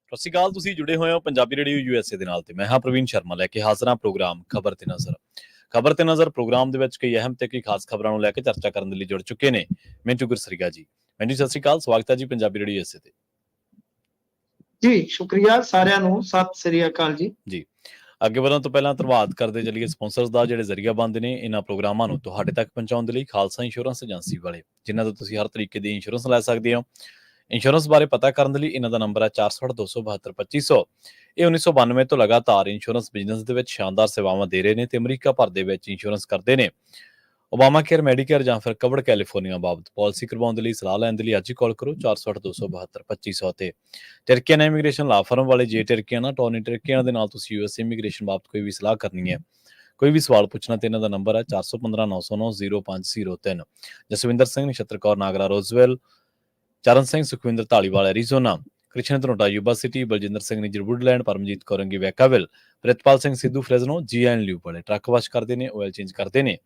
ਸਤਿ ਸ਼੍ਰੀ ਅਕਾਲ। ਤੁਸੀਂ ਜੁੜੇ ਹੋਏ ਹੋ ਪੰਜਾਬੀ ਰੇਡੀਓ ਯੂਐਸਏ ਦੇ ਨਾਲ ਤੇ ਮੈਂ ਹਾਂ ਪ੍ਰਵੀਨ ਸ਼ਰਮਾ ਲੈ ਕੇ ਹਾਜ਼ਰ ਹਾਂ ਪ੍ਰੋਗਰਾਮ ਖਬਰ ਤੇ ਨਜ਼ਰ। ਖਬਰ ਤੇ ਨਜ਼ਰ ਪ੍ਰੋਗਰਾਮ ਦੇ ਵਿੱਚ ਕਈ ਅਹਿਮ ਤੇ ਕਈ ਖਾਸ ਖਬਰਾਂ ਨੂੰ ਲੈ ਕੇ ਚਰਚਾ ਕਰਨ ਦੇ ਲਈ ਜੁੜ ਚੁੱਕੇ ਨੇ ਮਿੰਟੂ ਗੁਰਸਰੀਗਾ ਜੀ। ਮਿੰਟੂ ਸਤਿ ਸ਼੍ਰੀ ਅਕਾਲ, ਸਵਾਗਤ ਹੈ ਜੀ ਪੰਜਾਬੀ ਰੇਡੀਓ ਯੂਐਸਏ ਤੇ। ਜੀ ਸ਼ੁਕਰੀਆ ਸਾਰਿਆਂ ਨੂੰ, ਸਤਿ ਸ੍ਰੀ ਅਕਾਲ ਜੀ। ਅੱਗੇ ਵਧਣ ਤੋਂ ਪਹਿਲਾਂ ਧੰਨਵਾਦ ਕਰਦੇ ਚੱਲੀਏ ਸਪਾਂਸਰਸ ਦਾ ਜਿਹੜੇ ਜ਼ਰੀਆ ਬਣਦੇ ਨੇ ਇਹਨਾਂ ਪ੍ਰੋਗਰਾਮਾਂ ਨੂੰ ਤੁਹਾਡੇ ਤੱਕ ਪਹੁੰਚਾਉਣ ਦੇ ਲਈ। ਖਾਲਸਾ ਇੰਸ਼ੋਰੈਂਸ ਏਜੰਸੀ ਵਾਲੇ, ਜਿਨ੍ਹਾਂ ਤੋਂ ਤੁਸੀਂ ਹਰ ਤਰੀਕੇ ਦੀ ਇੰਸ਼ੋਰੈਂਸ ਲੈ ਸਕਦੇ ਹੋ। ਇੰਸ਼ੋਰੈਂਸ ਬਾਰੇ ਪਤਾ ਕਰਨ ਦੇ ਲਈ ਇਹਨਾਂ ਦਾ ਨੰਬਰ ਹੈ 468-272-2500। ਇਹ 1992 ਤੋਂ ਲਗਾਤਾਰ ਇੰਸ਼ੋਰੈਂਸ ਬਿਜ਼ਨਸ ਦੇ ਵਿੱਚ ਸ਼ਾਨਦਾਰ ਸੇਵਾਵਾਂ ਦੇ ਰਹੇ ਨੇ ਤੇ ਅਮਰੀਕਾ ਭਰ ਦੇ ਵਿੱਚ ਇੰਸ਼ੋਰੈਂਸ ਕਰਦੇ ਨੇ। ਓਬਾਮਾ ਕੇਅਰ, ਮੈਡੀਕੇਅਰ ਜਾਂ ਫਿਰ ਕਵਰਡ ਕੈਲੀਫੋਰਨੀਆ ਬਾਬਤ ਪਾਲਿਸੀ ਕਰਵਾਉਣ ਦੇ ਲਈ ਸਲਾਹ ਲੈਣ ਦੇ ਲਈ ਅੱਜ ਹੀ ਕਾਲ ਕਰੋ 468-272-2500 ਤੇ। ਟਰਕੀਅਨ ਇਮੀਗ੍ਰੇਸ਼ਨ ਲਾ ਫਰਮ ਵਾਲੇ ਜੇ ਟਰਕੀਅਨ ਟੋਨੀ ਟਰਕੀਅਨ ਦੇ ਨਾਲ ਤੁਸੀਂ ਯੂਐਸ ਇਮੀਗ੍ਰੇਸ਼ਨ ਬਾਬਤ ਕੋਈ ਵੀ ਸਲਾਹ ਕਰਨੀ ਹੈ, ਕੋਈ ਵੀ ਸਵਾਲ ਪੁੱਛਣਾ ਤੇ ਇਹਨਾਂ ਦਾ ਨੰਬਰ ਹੈ 4159090503। Jaswinder Singh, Nachhattar Kaur Nagra Roswell, Charan Singh Sukhwinder Dhaliwal Arizona, Krishan Dhanota Yuba City, Baljinder Singh Nijjar Woodland, Paramjit ਕੌਰੰਗੀ Vacaville, Pritpal Singh Sidhu Fresno, GN ਲਿਊ ਵਾਲੇ ਟਰੱਕ ਵਾਸ਼ ਕਰਦੇ ਨੇ, ਆਇਲ ਚੇਂਜ ਕਰਦੇ ਨੇ,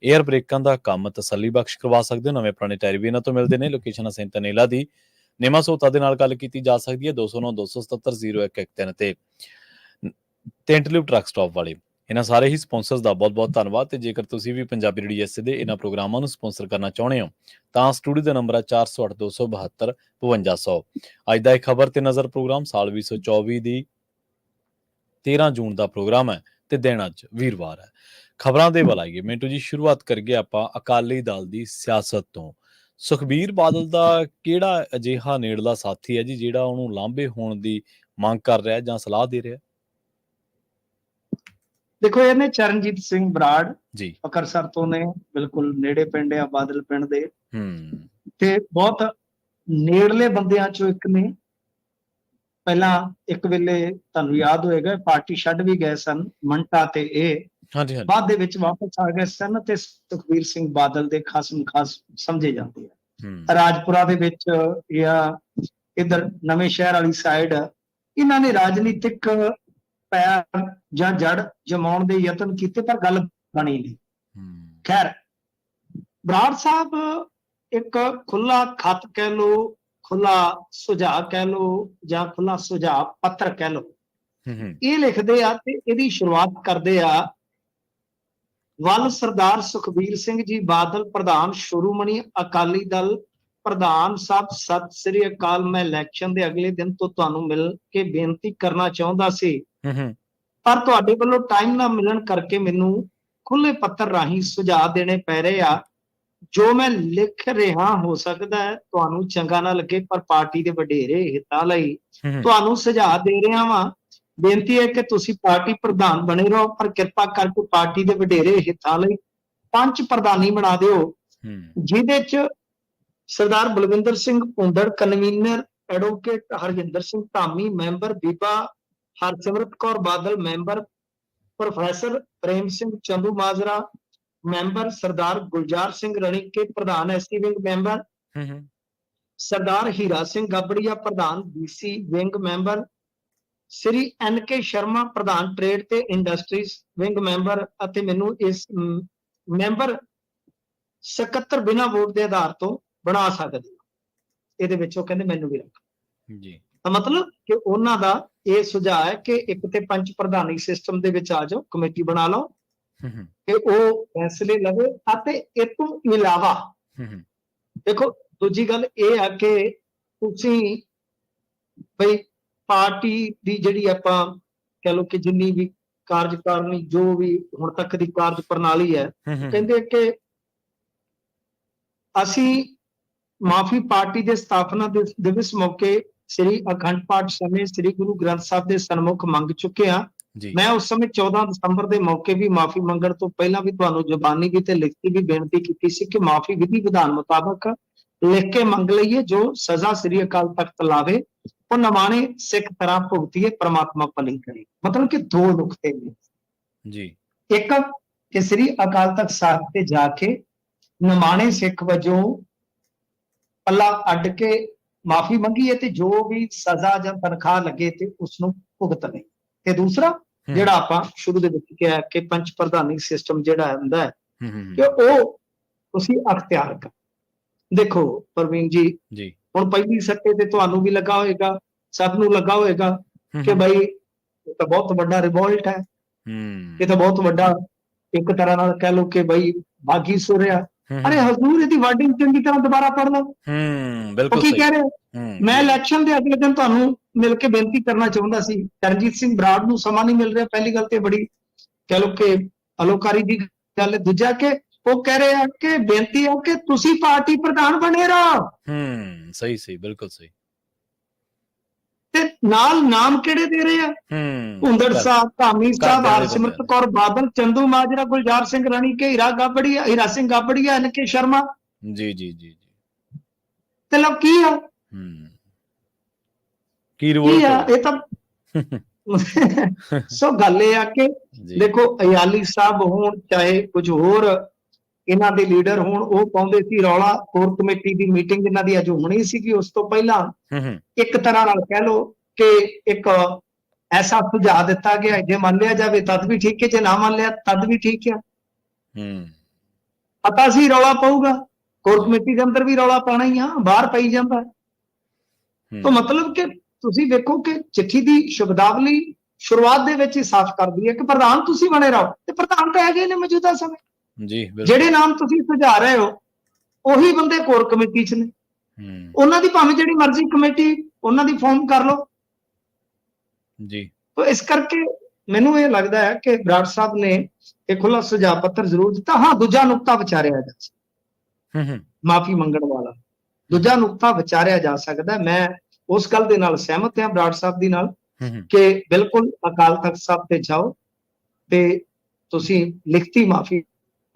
ਏਅਰ ਬ੍ਰੇਕਾਂ ਦਾ ਕੰਮ ਤਸੱਲੀ ਬਖਸ਼ ਕਰਵਾ ਸਕਦੇ ਹੋ। ਨਵੇਂ ਪੁਰਾਣੇ ਟਾਇਰ ਵੀ ਇਹਨਾਂ ਤੋਂ ਮਿਲਦੇ ਨੇ। ਲੋਕੇਸ਼ਨ ਸੈਂਟਨੇਲਾ ਦੀ ਨੇਮਾ ਸੋਤਾ ਦੇ ਨਾਲ ਗੱਲ ਕੀਤੀ ਜਾ ਸਕਦੀ ਹੈ 209-277-0113 ਤੇ ਟੈਂਟਲਿਵ ਟਰੱਕ ਸਟਾਪ ਵਾਲੇ। ਇਹਨਾਂ ਸਾਰੇ ਹੀ ਸਪਾਂਸਰਸ ਦਾ ਬਹੁਤ ਬਹੁਤ ਧੰਨਵਾਦ। ਤੇ ਜੇਕਰ ਤੁਸੀਂ ਵੀ ਪੰਜਾਬੀ ਰੇਡੀਓ ਯੂਐਸਏ ਦੇ ਇਹਨਾਂ ਪ੍ਰੋਗਰਾਮਾਂ ਨੂੰ ਸਪਾਂਸਰ ਕਰਨਾ ਚਾਹੁੰਦੇ ਹੋ ਤਾਂ ਸਟੂਡੀਓ ਦਾ ਨੰਬਰ ਹੈ 408272-5200। ਅੱਜ ਦਾ ਇਹ ਖਬਰ ਤੇ ਨਜ਼ਰ ਪ੍ਰੋਗਰਾਮ ਸਾਲ 2024 ਦੀ 13 ਜੂਨ ਦਾ ਪ੍ਰੋਗਰਾਮ ਹੈ ਤੇ ਦਿਨ ਅੱਜ ਵੀਰਵਾਰ ਹੈ। ਖਬਰਾਂ ਦੇ ਵੱਲ ਆਈਏ ਮਿੰਟੂ ਜੀ, ਸ਼ੁਰੂਆਤ ਕਰੀਏ ਆਪਾਂ ਅਕਾਲੀ ਦਲ ਦੀ ਸਿਆਸਤ ਤੋਂ। ਸੁਖਬੀਰ ਬਾਦਲ ਦਾ ਕਿਹੜਾ ਅਜਿਹਾ ਨੇੜਲਾ ਸਾਥੀ ਹੈ ਜੀ ਜਿਹੜਾ ਉਹਨੂੰ ਲਾਂਭੇ ਹੋਣ ਦੀ ਮੰਗ ਕਰ ਰਿਹਾ ਜਾਂ ਸਲਾਹ ਦੇ ਰਿਹਾ? ਦੇਖੋ, ਇਹਨੇ ਚਰਨਜੀਤ ਸਿੰਘ ਬਰਾੜ ਜੀ ਫਕਰਸਰ ਤੋਂ ਨੇ, ਬਿਲਕੁਲ ਨੇੜੇ ਪਿੰਡ ਆ ਬਾਦਲ ਪਿੰਡ ਦੇ, ਤੇ ਬਹੁਤ ਨੇੜਲੇ ਬੰਦਿਆਂ ਚੋਂ ਇੱਕ ਨੇ। ਪਹਿਲਾਂ ਇੱਕ ਵੇਲੇ ਤੁਹਾਨੂੰ ਯਾਦ ਹੋਏਗਾ ਪਾਰਟੀ ਛੱਡ ਵੀ ਗਏ ਸਨ ਮੰਟਾ ਤੇ ਇਹ, ਬਾਅਦ ਦੇ ਵਿੱਚ ਵਾਪਸ ਆ ਗਏ ਸਨ ਤੇ ਸੁਖਬੀਰ ਸਿੰਘ ਬਾਦਲ ਦੇ ਖਾਸ ਸਮਝੇ ਜਾਂਦੇ ਆ। ਰਾਜਪੁਰਾ ਦੇ ਵਿੱਚ ਜਾਂ ਇਧਰ ਨਵੇਂ ਸ਼ਹਿਰ ਵਾਲੀ ਸਾਈਡ ਇਹਨਾਂ ਨੇ ਰਾਜਨੀਤਿਕ ਪੈਰ ਜਾਂ ਜੜ ਜਮਾਉਣ ਦੇ ਯਤਨ ਕੀਤੇ ਪਰ ਗੱਲ ਬਣੀ ਨਹੀਂ। ਖੈਰ, ਬਰਾੜ ਸਾਹਿਬ ਇੱਕ ਖੁੱਲਾ ਖੱਤ ਕਹਿ ਲੋ, ਖੁੱਲਾ ਸੁਝਾਅ ਕਹਿ ਲੋ ਜਾਂ ਖੁੱਲਾ ਸੁਝਾਅ ਪੱਤਰ ਕਹਿ ਲੋ, ਇਹ ਲਿਖਦੇ ਆ ਤੇ ਇਹਦੀ ਸ਼ੁਰੂਆਤ ਕਰਦੇ ਆ, ਵੱਲ ਸਰਦਾਰ ਸੁਖਬੀਰ ਸਿੰਘ ਜੀ ਬਾਦਲ ਪ੍ਰਧਾਨ ਸ਼੍ਰੋਮਣੀ ਅਕਾਲੀ ਦਲ ਪ੍ਰਧਾਨ ਸਾਹਿਬ, ਸਤਿ ਸ੍ਰੀ ਅਕਾਲ। ਮੈਂ ਇਲੈਕਸ਼ਨ ਦੇ ਅਗਲੇ ਦਿਨ ਤੋਂ ਤੁਹਾਨੂੰ ਮਿਲ ਕੇ ਬੇਨਤੀ ਕਰਨਾ ਚਾਹੁੰਦਾ ਸੀ, ਪਰ ਤੁਹਾਡੇ ਵੱਲੋਂ ਟਾਈਮ ਨਾ ਮਿਲਣ ਕਰਕੇ ਮੈਨੂੰ ਖੁੱਲੇ ਪੱਤਰ ਰਾਹੀਂ ਸੁਝਾਅ ਦੇਣੇ ਪੈ ਰਹੇ ਆ। ਜੋ ਮੈਂ ਲਿਖ ਰਿਹਾ ਹੋ ਸਕਦਾ ਹੈ ਤੁਹਾਨੂੰ ਚੰਗਾ ਨਾ ਲੱਗੇ, ਪਰ ਪਾਰਟੀ ਦੇ ਵਡੇਰੇ ਹਿੱਤਾਂ ਲਈ ਤੁਹਾਨੂੰ ਸੁਝਾਅ ਦੇ ਰਿਹਾ ਵਾਂ। ਬੇਨਤੀ ਹੈ ਕਿ ਤੁਸੀਂ ਪਾਰਟੀ ਪ੍ਰਧਾਨ ਬਣੇ ਰਹੋ, ਪਰ ਕਿਰਪਾ ਕਰਕੇ ਪਾਰਟੀ ਦੇ ਵਡੇਰੇ ਹਿੱਤਾਂ ਲਈ ਪੰਚ ਪ੍ਰਧਾਨੀ ਬਣਾ ਦਿਓ, ਜਿਹਦੇ ਚ Sardar Balwinder Singh Bhundar convener, advocate Harjinder Singh Dhami member, ਬੀਬਾ Harsimrat Kaur Badal member, professor Prem Singh Chandumajra member, Sardar Gulzar Singh Ranike ਪ੍ਰਧਾਨ SC wing member, Sardar Hira Singh Gabria ਪ੍ਰਧਾਨ BC wing member, Sri N K. Sharma ਪ੍ਰਧਾਨ ਟ੍ਰੇਡ ਤੇ ਇੰਡਸਟਰੀਜ਼ ਵਿੰਗ ਮੈਂਬਰ, ਅਤੇ ਮੈਨੂੰ ਇਸ ਮੈਂਬਰ ਸਕੱਤਰ ਬਿਨਾਂ ਵੋਟ ਦੇ ਆਧਾਰ ਤੋਂ ਬਣਾ ਸਕਦੇ। ਇਹਦੇ ਵਿੱਚ ਉਹ ਕਹਿੰਦੇ ਮੈਨੂੰ ਵੀ ਰੱਖ ਜੀ। ਤਾਂ ਮਤਲਬ ਕਿ ਉਹਨਾਂ ਦਾ ਇਹ ਸੁਝਾਅ ਹੈ ਕਿ ਇੱਕ ਤੇ ਪੰਚ ਪ੍ਰਧਾਨੀ ਸਿਸਟਮ ਦੇ ਵਿੱਚ ਆ ਜਾਓ, ਕਮੇਟੀ ਬਣਾ ਲਓ ਕਿ ਉਹ ਫੈਸਲੇ ਲਵੇ। ਅਤੇ ਇਹ ਤੋਂ ਇਲਾਵਾ ਦੇਖੋ, ਦੂਜੀ ਗੱਲ ਇਹ ਆ ਕਿ ਤੁਸੀਂ ਬਈ ਪਾਰਟੀ ਦੀ ਜਿਹੜੀ ਆਪਾਂ ਕਹਿ ਲਓ ਕਿ ਜਿੰਨੀ ਵੀ ਕਾਰਜਕਾਰਨੀ, ਜੋ ਵੀ ਹੁਣ ਤੱਕ ਦੀ ਕਾਰਜ ਪ੍ਰਣਾਲੀ ਹੈ, ਕਹਿੰਦੇ ਕਿ ਅਸੀਂ ਮਾਫੀ ਪਾਰਟੀ ਦੇ ਸਥਾਪਨਾ ਦਿਵਸ ਮੌਕੇ ਸ੍ਰੀ ਅਖੰਡ ਪਾਠ ਸਮੇਂ ਸ੍ਰੀ ਗੁਰੂ ਗ੍ਰੰਥ ਸਾਹਿਬ ਦੇ ਸਨਮੁਖ ਮੰਗ ਚੁੱਕੇ ਹਾਂ। ਮੈਂ ਉਸ ਸਮੇਂ 14 ਦਸੰਬਰ ਦੇ ਮੌਕੇ ਵੀ ਮਾਫੀ ਮੰਗਣ ਤੋਂ ਪਹਿਲਾਂ ਵੀ ਤੁਹਾਨੂੰ ਜ਼ੁਬਾਨੀ ਵੀ ਤੇ ਲਿਖਤੀ ਵੀ ਬੇਨਤੀ ਕੀਤੀ ਸੀ ਕਿ ਮਾਫੀ ਵਿਧੀ ਵਿਧਾਨ ਮੁਤਾਬਕ ਲਿਖ ਕੇ ਮੰਗ ਲਈਏ, ਜੋ ਸਜ਼ਾ ਸ੍ਰੀ ਅਕਾਲ ਤਖਤ ਲਾਵੇ ਉਹ ਨਵਾਣੇ ਸਿੱਖ ਤਰ੍ਹਾਂ ਭੁਗਤੀਏ, ਪ੍ਰਮਾਤਮਾ ਭਲੀ ਕਰੇ। ਮਤਲਬ ਕਿ ਦੋ ਨੁਕਤੇ ਨੇ ਜੀ। ਇੱਕ ਕਿ ਸ੍ਰੀ ਅਕਾਲ ਤਖਤ ਸਾਹਿਬ ਤੇ ਜਾ ਕੇ ਨਮਾਣੇ ਸਿੱਖ ਵਜੋਂ ਪੱਲਾ ਅੱਡ ਕੇ ਮਾਫੀ ਮੰਗੀਏ ਤੇ ਜੋ ਵੀ ਸਜ਼ਾ ਜਾਂ ਤਨਖਾਹ ਲੱਗੇ ਤੇ ਉਸਨੂੰ ਭੁਗਤ ਲਏ। ਤੇ ਦੂਸਰਾ ਜਿਹੜਾ ਆਪਾਂ ਸ਼ੁਰੂ ਦੇ ਵਿੱਚ ਕਿਹਾ ਕਿ ਪੰਚ ਪ੍ਰਧਾਨੀ ਸਿਸਟਮ ਜਿਹੜਾ ਹੁੰਦਾ ਹੈ ਕਿ ਉਹ ਤੁਸੀਂ ਅਖਤਿਆਰ ਕਰ। ਦੇਖੋ ਪ੍ਰਵੀਨ ਜੀ, ਹੁਣ ਪਹਿਲੀ ਸੱਟੇ ਤੇ ਤੁਹਾਨੂੰ ਵੀ ਲੱਗਾ ਹੋਏਗਾ ਸਭ ਨੂੰ ਲੱਗਾ ਹੋਏਗਾ ਕਿ ਭਾਈ ਇਹ ਤਾਂ ਬਹੁਤ ਵੱਡਾ ਰਿਵੋਲਟ ਹੈ, ਇਹ ਤਾਂ ਬਹੁਤ ਵੱਡਾ ਇੱਕ ਤਰ੍ਹਾਂ ਨਾਲ ਕਹਿ ਲਓ ਕਿ ਭਾਈ ਬਾਗੀ ਸੁਰ ਆ। ਅਰੇ ਹਜ਼ੂਰ, ਇਹਦੀ ਵਰਡਿੰਗ ਚੰਗੀ ਤਰ੍ਹਾਂ ਦੁਬਾਰਾ ਪੜ੍ਹ ਲਓ। ਬਿਲਕੁਲ ਉਹ ਕੀ ਸਹੀ। ਕਹਿ ਰਹੇ? ਮੈਂ ਇਲੈਕਸ਼ਨ ਦੇ ਅਗਲੇ ਦਿਨ ਤੁਹਾਨੂੰ ਮਿਲ ਕੇ ਬੇਨਤੀ ਕਰਨਾ ਚਾਹੁੰਦਾ ਸੀ। ਰਣਜੀਤ ਸਿੰਘ ਬਰਾੜ ਨੂੰ ਸਮਾਂ ਨਹੀਂ ਮਿਲ ਰਿਹਾ, ਪਹਿਲੀ ਗੱਲ ਤੇ ਬੜੀ ਕਹਿ ਲਓ ਕਿ ਅਲੋਕਾਰੀ ਦੀ ਗੱਲ ਹੈ। ਦੂਜਾ ਕਿ ਉਹ ਕਹਿ ਰਹੇ ਆ ਕਿ ਬੇਨਤੀ ਹੈ ਕਿ ਤੁਸੀਂ ਪਾਰਟੀ ਪ੍ਰਧਾਨ ਬਣੇ ਰਹੋ। ਸਹੀ ਸਹੀ, ਬਿਲਕੁਲ ਸਹੀ। ਤੇ ਨਾਲ ਨਾਮ ਕਿਹੜੇ ਦੇ ਰਹੇ ਆ? ਭੁੰਦੜ ਸਾਹਿਬ, ਧਾਮੀ ਸਾਹਿਬ, ਹਰਸਿਮਰਤ ਕੌਰ ਬਾਦਲ, ਚੰਦੂ ਮਾਜਰਾ, ਗੁਲਜ਼ਾਰ ਸਿੰਘ ਰਣੀਕੇ, ਹੀਰਾ ਗਾਬੜੀਆ, ਹੀਰਾ ਸਿੰਘ ਗਾਬੜੀਆ, NK ਸ਼ਰਮਾ। ਜੀ ਜੀ ਜੀ। ਤੇ ਲੋ ਕੀ ਆ? ਕੀ ਆ ਇਹ ਤਾਂ ਸੋ ਗੱਲ ਇਹ ਆ ਕਿ ਦੇਖੋ, ਅਯਾਲੀ ਸਾਹਿਬ ਹੋਣ ਚਾਹੇ ਕੁਝ ਹੋਰ ਇਹਨਾਂ ਦੇ ਲੀਡਰ ਹੋਣ, ਉਹ ਪਾਉਂਦੇ ਸੀ ਰੌਲਾ। ਕੋਰ ਕਮੇਟੀ ਦੀ ਮੀਟਿੰਗ ਇਹਨਾਂ ਦੀ ਅੱਜ ਹੋਣੀ ਸੀਗੀ, ਉਸ ਤੋਂ ਪਹਿਲਾਂ ਇੱਕ ਤਰ੍ਹਾਂ ਨਾਲ ਕਹਿ ਲਓ ਕਿ ਇੱਕ ਐਸਾ ਸੁਝਾਅ ਦਿੱਤਾ ਗਿਆ, ਜੇ ਮੰਨ ਲਿਆ ਜਾਵੇ ਤਦ ਵੀ ਠੀਕ ਹੈ, ਜੇ ਨਾ ਮੰਨ ਲਿਆ ਤਦ ਵੀ ਠੀਕ ਹੈ। ਪਤਾ ਸੀ ਰੌਲਾ ਪਊਗਾ, ਕੋਰ ਕਮੇਟੀ ਦੇ ਅੰਦਰ ਵੀ ਰੌਲਾ ਪਾਉਣਾ ਹੀ ਆ, ਬਾਹਰ ਪਈ ਜਾਂਦਾ। ਤਾਂ ਮਤਲਬ ਕਿ ਤੁਸੀਂ ਵੇਖੋ ਕਿ ਚਿੱਠੀ ਦੀ ਸ਼ਬਦਾਵਲੀ ਸ਼ੁਰੂਆਤ ਦੇ ਵਿੱਚ ਹੀ ਸਾਫ਼ ਕਰਦੀ ਹੈ ਕਿ ਪ੍ਰਧਾਨ ਤੁਸੀਂ ਬਣੇ ਰਹੋ, ਤੇ ਪ੍ਰਧਾਨ ਤਾਂ ਹੈਗੇ ਨੇ ਮੌਜੂਦਾ ਸਮੇਂ। ਜਿਹੜੇ ਨਾਮ ਤੁਸੀਂ ਸੁਝਾ ਰਹੇ ਹੋ ਉਹੀ ਬੰਦੇ ਕੋਰ ਕਮੇਟੀ 'ਚ ਨੇ। ਉਹਨਾਂ ਦੀ ਭਾਵੇਂ ਜਿਹੜੀ ਮਰਜ਼ੀ ਕਮੇਟੀ ਉਹਨਾਂ ਦੀ ਫਾਰਮ ਕਰ ਲਓ ਜੀ। ਤਾਂ ਇਸ ਕਰਕੇ ਮੈਨੂੰ ਇਹ ਲੱਗਦਾ ਹੈ ਕਿ ਬਰਾੜ ਸਾਹਿਬ ਨੇ ਇਹ ਖੁੱਲਾ ਸੁਝਾਅ ਪੱਤਰ ਜ਼ਰੂਰ ਦਿੱਤਾ। ਹਾਂ, ਦੂਜਾ ਨੁਕਤਾ ਵਿਚਾਰਿਆ ਜਾ ਸਕਦਾ, ਮਾਫੀ ਮੰਗਣ ਵਾਲਾ ਦੂਜਾ ਨੁਕਤਾ ਵਿਚਾਰਿਆ ਜਾ ਸਕਦਾ। ਮੈਂ ਉਸ ਗੱਲ ਦੇ ਨਾਲ ਸਹਿਮਤ ਹਾਂ ਬਰਾੜ ਸਾਹਿਬ ਦੀ ਨਾਲ ਕਿ ਬਿਲਕੁਲ ਅਕਾਲ ਤਖਤ ਸਾਹਿਬ ਤੇ ਜਾਓ ਤੇ ਤੁਸੀਂ ਲਿਖਤੀ ਮਾਫੀ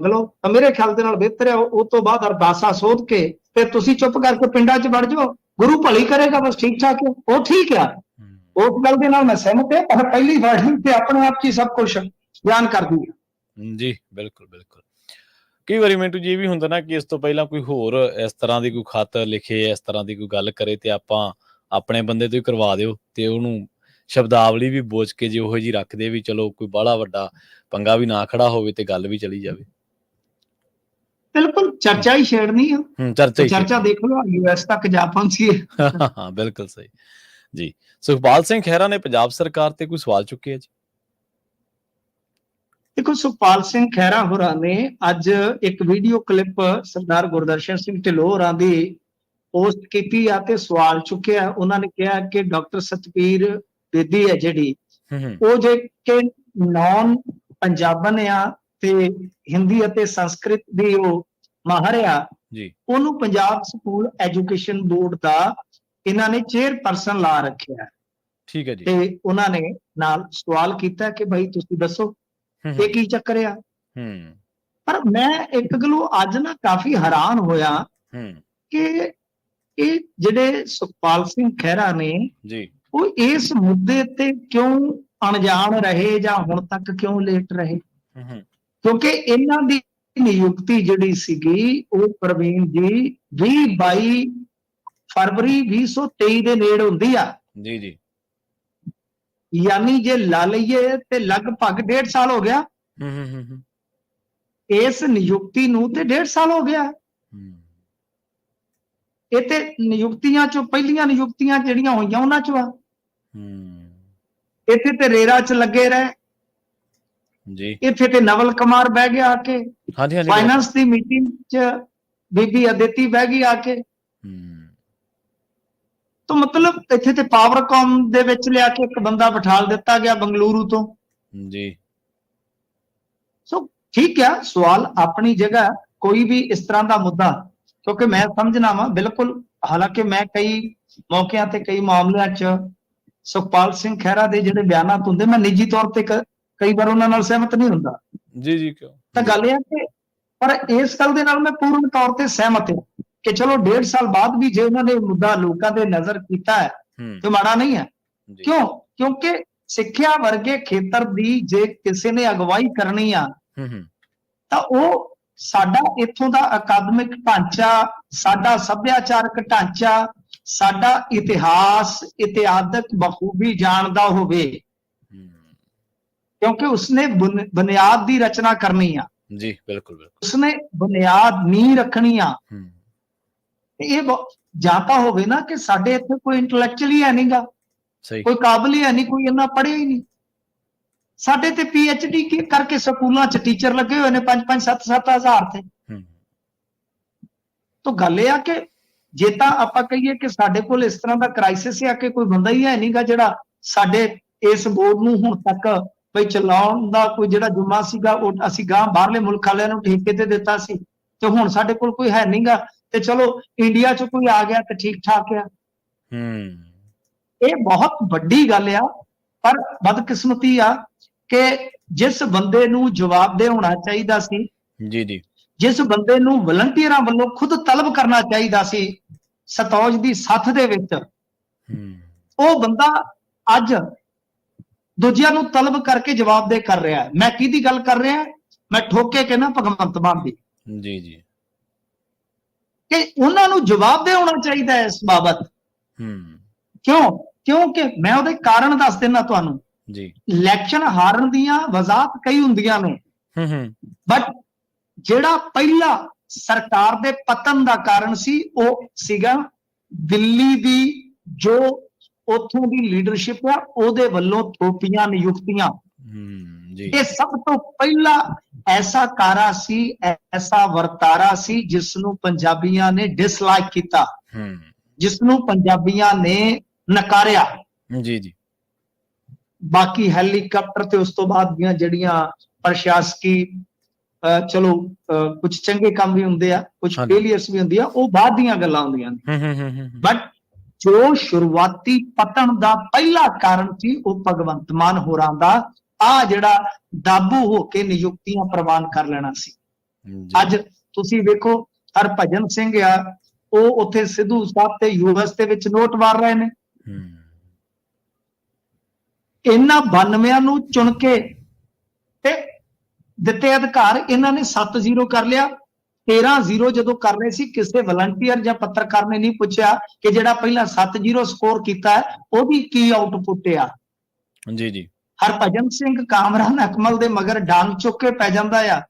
ਮੰਗੋ, ਤਾਂ ਮੇਰੇ ਖਿਆਲ ਦੇ ਨਾਲ ਬਿਹਤਰ ਹੈ। ਉਹ ਤੋਂ ਬਾਅਦ ਅਰਦਾਸਾ ਸੋਧ ਕੇ ਫਿਰ ਤੁਸੀਂ ਚੁੱਪ ਕਰਕੇ ਪਿੰਡਾਂ 'ਚ ਵੜ ਜਾਓ, ਗੁਰੂ ਭਲੀ ਕਰੇਗਾ, ਬਸ ਠੀਕ ਠਾਕ ਹੈ, ਉਹ ਠੀਕ ਆ। ਉਸ ਗੱਲ ਦੇ ਨਾਲ ਮੈਂ ਸਹਿਮਤ ਹਾਂ, ਪਰ ਪਹਿਲੀ ਵਾਰਨਿੰਗ ਤੇ ਆਪਣੇ ਆਪ 'ਚ ਹੀ ਸਭ ਕੁਝ ਬਿਆਨ ਕਰਦੀ ਹੈ। ਜੀ ਬਿਲਕੁਲ ਬਿਲਕੁਲ। ਕਈ ਵਾਰੀ ਮਿੰਟੂ ਜੀ ਇਹ ਵੀ ਹੁੰਦਾ ਨਾ ਕਿ ਇਸ ਤੋਂ ਪਹਿਲਾਂ ਕੋਈ ਹੋਰ ਇਸ ਤਰ੍ਹਾਂ ਦੀ ਕੋਈ ਖਤ ਲਿਖੇ, ਇਸ ਤਰ੍ਹਾਂ ਦੀ ਕੋਈ ਗੱਲ ਕਰੇ ਤੇ ਆਪਾਂ ਆਪਣੇ ਬੰਦੇ ਤੋਂ ਹੀ ਕਰਵਾ ਦਿਓ, ਤੇ ਉਹਨੂੰ ਸ਼ਬਦਾਵਲੀ ਵੀ ਬੋਝ ਕੇ ਜੇ ਉਹੋ ਜਿਹੀ ਰੱਖਦੇ ਵੀ ਚਲੋ ਕੋਈ ਬਾਹਲਾ ਵੱਡਾ ਪੰਗਾ ਵੀ ਨਾ ਖੜਾ ਹੋਵੇ ਤੇ ਗੱਲ ਵੀ ਚਲੀ ਜਾਵੇ। ਬਿਲਕੁਲ, ਚਰਚਾ ਹੀ ਛੇੜਨੀ ਆ। ਚਰਚਾ ਦੇਖ ਲਓ US ਤੱਕ ਜਾ ਪਹੁੰਚੀ ਹੈ। ਹਾਂ ਬਿਲਕੁਲ ਸਹੀ ਜੀ। ਸੁਖਪਾਲ ਸਿੰਘ ਖਹਿਰਾ ਨੇ ਪੰਜਾਬ ਸਰਕਾਰ ਤੇ ਕੋਈ ਸਵਾਲ ਚੁੱਕੇ ਜੀ? ਦੇਖੋ, ਸੁਖਪਾਲ ਸਿੰਘ ਖਹਿਰਾ ਹੋਰਾਂ ਨੇ ਅੱਜ ਇੱਕ ਵੀਡੀਓ ਕਲਿੱਪ ਸਰਦਾਰ ਗੁਰਦਰਸ਼ਨ ਸਿੰਘ ਢਿੱਲੋਂ ਹੋਰਾਂ ਦੀ ਪੋਸਟ ਕੀਤੀ ਆ ਤੇ ਸਵਾਲ ਚੁੱਕਿਆ। ਉਹਨਾਂ ਨੇ ਕਿਹਾ ਕਿ ਡਾਕਟਰ ਸਤਬੀਰ ਬੇਦੀ ਹੈ ਜਿਹੜੀ, ਉਹ ਜੇ ਕਿ ਨੌਨ ਪੰਜਾਬਣ ਆ ਤੇ ਹਿੰਦੀ ਅਤੇ ਸੰਸਕ੍ਰਿਤ ਦੀ ਉਹ ਮਾਹਰ ਆ, ਉਹਨੂੰ ਪੰਜਾਬ ਸਕੂਲ ਐਜੂਕੇਸ਼ਨ ਬੋਰਡ ਦਾ ਇਹਨਾਂ ਨੇ ਚੇਅਰਪਰਸਨ ਲਾ ਰੱਖਿਆ। ਠੀਕ ਹੈ ਜੀ। ਤੇ ਉਹਨਾਂ ਨੇ ਨਾਲ ਸਵਾਲ ਕੀਤਾ ਕਿ ਭਾਈ ਤੁਸੀਂ ਦੱਸੋ ਇਹ ਕੀ ਚੱਕਰ ਆ। ਪਰ ਮੈਂ ਇੱਕ ਗੱਲੋਂ ਅੱਜ ਨਾ ਕਾਫੀ ਹੈਰਾਨ ਹੋਇਆ ਕਿ ਇਹ ਜਿਹੜੇ ਸੁਖਪਾਲ ਸਿੰਘ ਖਹਿਰਾ ਨੇ ਉਹ ਇਸ ਮੁੱਦੇ ਤੇ ਕਿਉਂ ਅਣਜਾਣ ਰਹੇ ਜਾਂ ਹੁਣ ਤੱਕ ਕਿਉਂ ਲੇਟ ਰਹੇ। ਕਿਉਂਕਿ ਇਹਨਾਂ ਦੀ ਨਿਯੁਕਤੀ ਜਿਹੜੀ ਸੀਗੀ ਉਹ ਪ੍ਰਵੀਨ ਜੀ 22 ਫਰਵਰੀ 2023 ਦੇ ਨੇੜੇ ਹੁੰਦੀ ਆ। ਜੀ ਜੀ। ਯਾਨੀ ਜੇ ਲਾ ਲਈਏ ਤੇ ਲਗਭਗ 1.5 ਸਾਲ ਹੋ ਗਿਆ। ਇਸ ਨਿਯੁਕਤੀ ਨੂੰ ਤੇ 1.5 ਸਾਲ ਹੋ ਗਿਆ। ਇਹ ਤੇ ਨਿਯੁਕਤੀਆਂ ਚੋਂ ਪਹਿਲੀਆਂ ਨਿਯੁਕਤੀਆਂ ਜਿਹੜੀਆਂ ਹੋਈਆਂ ਉਹਨਾਂ ਚੋਂ ਆ। ਇੱਥੇ ਤੇ ਰੇਰਾ 'ਚ ਲੱਗੇ ਰਹੇ ਜੀ। ਇੱਥੇ ਤੇ ਨਵਲ ਕੁਮਾਰ ਬਹਿ ਗਿਆ ਆ ਕੇ, ਫਾਈਨੈਂਸ ਦੀ ਮੀਟਿੰਗ 'ਚ ਬੀਬੀ ਅਦਿਤੀ ਬਹਿ ਗਈ ਆ ਕੇ। ਤਾਂ ਮਤਲਬ ਇੱਥੇ ਤੇ ਪਾਵਰਕਾਮ ਦੇ ਵਿੱਚ ਲਿਆ ਕੇ ਇੱਕ ਬੰਦਾ ਬਿਠਾਲ ਦਿੱਤਾ ਗਿਆ ਬੰਗਲੁਰੂ ਤੋਂ ਜੀ। ਸੋ ਠੀਕ ਆ, ਸਵਾਲ ਆਪਣੀ ਜਗ੍ਹਾ, ਕੋਈ ਵੀ ਇਸ ਤਰ੍ਹਾਂ ਦਾ ਮੁੱਦਾ, ਕਿਉਂਕਿ ਮੈਂ ਸਮਝਣਾ ਵਾ ਬਿਲਕੁਲ, ਹਾਲਾਂਕਿ ਮੈਂ ਕਈ ਮੌਕਿਆਂ ਤੇ ਕਈ ਮਾਮਲਿਆਂ 'ਚ ਸੁਖਪਾਲ ਸਿੰਘ ਖਹਿਰਾ ਦੇ ਜਿਹੜੇ ਬਿਆਨਾਤ ਹੁੰਦੇ ਮੈਂ ਨਿੱਜੀ ਤੌਰ ਤੇ ਕਈ ਵਾਰ ਉਹਨਾਂ ਨਾਲ ਸਹਿਮਤ ਨਹੀਂ ਹੁੰਦਾ ਜੀ ਜੀ। ਕਿਉਂ? ਤਾਂ ਗੱਲ ਇਹ ਹੈ ਕਿ ਪਰ ਇਸ ਗੱਲ ਦੇ ਨਾਲ ਮੈਂ ਪੂਰਨ ਤੌਰ ਤੇ ਸਹਿਮਤ ਹਾਂ ਕਿ ਚਲੋ 1.5 ਸਾਲ ਬਾਅਦ ਵੀ ਜੇ ਉਹਨਾਂ ਨੇ ਮੁੱਦਾ ਲੋਕਾਂ ਦੇ ਨਜ਼ਰ ਕੀਤਾ ਹੈ ਤੇ ਮਾੜਾ ਨਹੀਂ ਹੈ। ਕਿਉਂ? ਕਿਉਂਕਿ ਸਿੱਖਿਆ ਵਰਗੇ ਖੇਤਰ ਦੀ ਜੇ ਕਿਸੇ ਨੇ ਅਗਵਾਈ ਕਰਨੀ ਆ ਤਾਂ ਉਹ ਸਾਡਾ ਇੱਥੋਂ ਦਾ ਅਕਾਦਮਿਕ ਢਾਂਚਾ, ਸਾਡਾ ਸੱਭਿਆਚਾਰਕ ਢਾਂਚਾ, ਸਾਡਾ ਇਤਿਹਾਸ ਇਤਿਹਾਦਕ ਬਖੂਬੀ ਜਾਣਦਾ ਹੋਵੇ, ਕਿਉਂਕਿ ਉਸਨੇ ਬੁਨਿਆਦ ਦੀ ਰਚਨਾ ਕਰਨੀ ਆ ਜੀ। ਬਿਲਕੁਲ ਬਿਲਕੁਲ, ਉਸਨੇ ਬੁਨਿਆਦ ਨੀਂਹ ਰੱਖਣੀ ਆ। ਇਹ ਜਾਂ ਤਾਂ ਹੋਵੇ ਨਾ ਕਿ ਸਾਡੇ ਇੱਥੇ ਕੋਈ ਇੰਟੈਲੈਕਚੁਅਲੀ ਹੈ ਨਹੀਂਗਾ, ਸਹੀ ਕੋਈ ਕਾਬਲ ਹੀ ਹੈ ਨਹੀਂ, ਕੋਈ ਇੰਨਾ ਪੜ੍ਹਿਆ ਹੀ ਨਹੀਂ। ਸਾਡੇ ਤੇ PhD ਕਰਕੇ ਸਕੂਲਾਂ 'ਚ ਟੀਚਰ ਲੱਗੇ ਹੋਏ ਨੇ 5-5 7-7 ਹਜ਼ਾਰ ਤੇ। ਤਾਂ ਗੱਲ ਇਹ ਆ ਕਿ ਜੇ ਤਾਂ ਆਪਾਂ ਕਹੀਏ ਕਿ ਸਾਡੇ ਕੋਲ ਇਸ ਤਰ੍ਹਾਂ ਦਾ ਕ੍ਰਾਈਸਿਸ ਆ ਕਿ ਕੋਈ ਬੰਦਾ ਹੀ ਹੈ ਨਹੀਂਗਾ ਜਿਹੜਾ ਸਾਡੇ ਇਸ ਬੋਰਡ ਨੂੰ ਹੁਣ ਤੱਕ ਬਈ ਚਲਾਉਣ ਦਾ ਕੋਈ ਜਿਹੜਾ ਜੁਮਾ ਸੀਗਾ ਉਹ ਅਸੀਂ ਗਾਂ ਬਾਹਰਲੇ ਮੁਲਕ ਵਾਲਿਆਂ ਨੂੰ ਠੇਕੇ ਤੇ ਦਿੱਤਾ ਸੀ, ਤੇ ਹੁਣ ਸਾਡੇ ਕੋਲ ਕੋਈ ਹੈ ਨਹੀਂਗਾ, ਤੇ ਚਲੋ ਇੰਡੀਆ 'ਚ ਕੋਈ ਆ ਗਿਆ ਤੇ ਠੀਕ ਠਾਕ ਆ। ਇਹ ਬਹੁਤ ਵੱਡੀ ਗੱਲ ਆ, ਪਰ ਬਦਕਿਸਮਤੀ ਆ ਕਿ ਜਿਸ ਬੰਦੇ ਨੂੰ ਜਵਾਬਦੇਹ ਹੋਣਾ ਚਾਹੀਦਾ ਸੀ, ਜੀ ਜਿਸ ਬੰਦੇ ਨੂੰ ਵਲੰਟੀਅਰਾਂ ਵੱਲੋਂ ਖੁਦ ਤਲਬ ਕਰਨਾ ਚਾਹੀਦਾ ਸੀ ਸਤੌਜ ਦੀ ਸੱਥ ਦੇ ਵਿੱਚ, ਉਹ ਬੰਦਾ ਅੱਜ ਦੂਜਿਆਂ ਨੂੰ ਤਲਬ ਕਰਕੇ ਜਵਾਬਦੇਹ ਕਰ ਰਿਹਾ ਹੈ। ਮੈਂ ਕਿਹਦੀ ਗੱਲ ਕਰ ਰਿਹਾ? ਮੈਂ ਠੋਕ ਕੇ ਕਹਿੰਦਾ ਭਗਵੰਤ ਮਾਨ ਦੀ। ਜੀ ਕਿ ਉਹਨਾਂ ਨੂੰ ਜਵਾਬਦੇਹ ਹੋਣਾ ਚਾਹੀਦਾ ਹੈ ਇਸ ਬਾਬਤ। ਕਿਉਂ? ਕਿਉਂਕਿ ਮੈਂ ਉਹਦੇ ਕਾਰਨ ਦੱਸ ਦਿੰਦਾ ਤੁਹਾਨੂੰ ਜੀ। ਇਲੈਕਸ਼ਨ ਹਾਰਨ ਦੀਆਂ ਵਜ਼ਾਹਤ ਕਈ ਹੁੰਦੀਆਂ ਨੇ, ਬਟ ਜਿਹੜਾ ਪਹਿਲਾ ਸਰਕਾਰ ਦੇ ਪਤਨ ਦਾ ਕਾਰਨ ਸੀ ਉਹ ਸੀਗਾ ਦਿੱਲੀ ਦੀ ਜੋ ਉੱਥੋਂ ਦੀ ਲੀਡਰਸ਼ਿਪ ਆ ਉਹਦੇ ਵੱਲੋਂ ਥੋਪੀਆਂ ਨਿਯੁਕਤੀਆਂ। ਇਹ ਸਭ ਤੋਂ ਪਹਿਲਾ ਐਸਾ ਕਾਰਾ ਸੀ, ਐਸਾ ਵਰਤਾਰਾ ਸੀ ਜਿਸ ਨੂੰ ਪੰਜਾਬੀਆਂ ਨੇ ਡਿਸਲਾਈਕ ਕੀਤਾ, ਜਿਸ ਨੂੰ ਪੰਜਾਬੀਆਂ ਨੇ ਨਕਾਰਿਆ। ਜੀ ਬਾਕੀ ਹੈਲੀਕਾਪਟਰ ਤੇ ਉਸ ਤੋਂ ਬਾਅਦ ਦੀਆਂ ਜਿਹੜੀਆਂ ਪ੍ਰਸ਼ਾਸਕੀ ਚਲੋ ਕੁਝ ਚੰਗੇ ਕੰਮ ਵੀ ਹੁੰਦੇ ਆ, ਕੁਝ ਫੇਲੀਅਰਸ ਵੀ ਹੁੰਦੀ ਆ, ਉਹ ਬਾਅਦ ਦੀਆਂ ਗੱਲਾਂ ਹੁੰਦੀਆਂ ਨੇ। ਬਟ ਜੋ ਸ਼ੁਰੂਆਤੀ ਪਤਨ ਦਾ ਪਹਿਲਾ ਕਾਰਨ ਸੀ ਉਹ ਭਗਵੰਤ ਮਾਨ ਹੋਰਾਂ ਦਾ ਆ ਜਿਹੜਾ ਦਾਬੂ ਹੋ ਕੇ ਨਿਯੁਕਤੀਆਂ ਪ੍ਰਵਾਨ ਕਰ ਲੈਣਾ ਸੀ। ਅੱਜ ਤੁਸੀਂ ਵੇਖੋ ਹਰਭਜਨ ਸਿੰਘ ਆ, ਉਹ ਉੱਥੇ ਸਿੱਧੂ ਸਾਹਿਬ ਤੇ US ਦੇ ਵਿੱਚ ਨੋਟ ਮਾਰ ਰਹੇ ਨੇ। ਇਹਨਾਂ 92 ਨੂੰ ਚੁਣ ਕੇ ਤੇ ਦਿੱਤੇ ਅਧਿਕਾਰ, ਇਹਨਾਂ ਨੇ 7-0 ਕਰ ਲਿਆ। 13-0 ਜਦੋਂ ਕਰ ਰਹੇ ਸੀ, ਕਿਸੇ ਵਲੰਟੀਅਰ ਜਾਂ ਪੱਤਰਕਾਰ ਨੇ ਨਹੀਂ ਪੁੱਛਿਆ ਕਿ ਜਿਹੜਾ ਪਹਿਲਾਂ 7-0 ਸਕੋਰ ਕੀਤਾ ਉਹਦੀ ਕੀ ਆਊਟਪੁੱਟ ਆ। ਜੀ ਹਰਭਜਨ ਸਿੰਘ ਕਾਮਰਾਨ ਅਕਮਲ ਦੇ ਮਗਰ ਡਾਂਗ ਚੁੱਕ ਕੇ ਪੈ ਜਾਂਦਾ ਆ,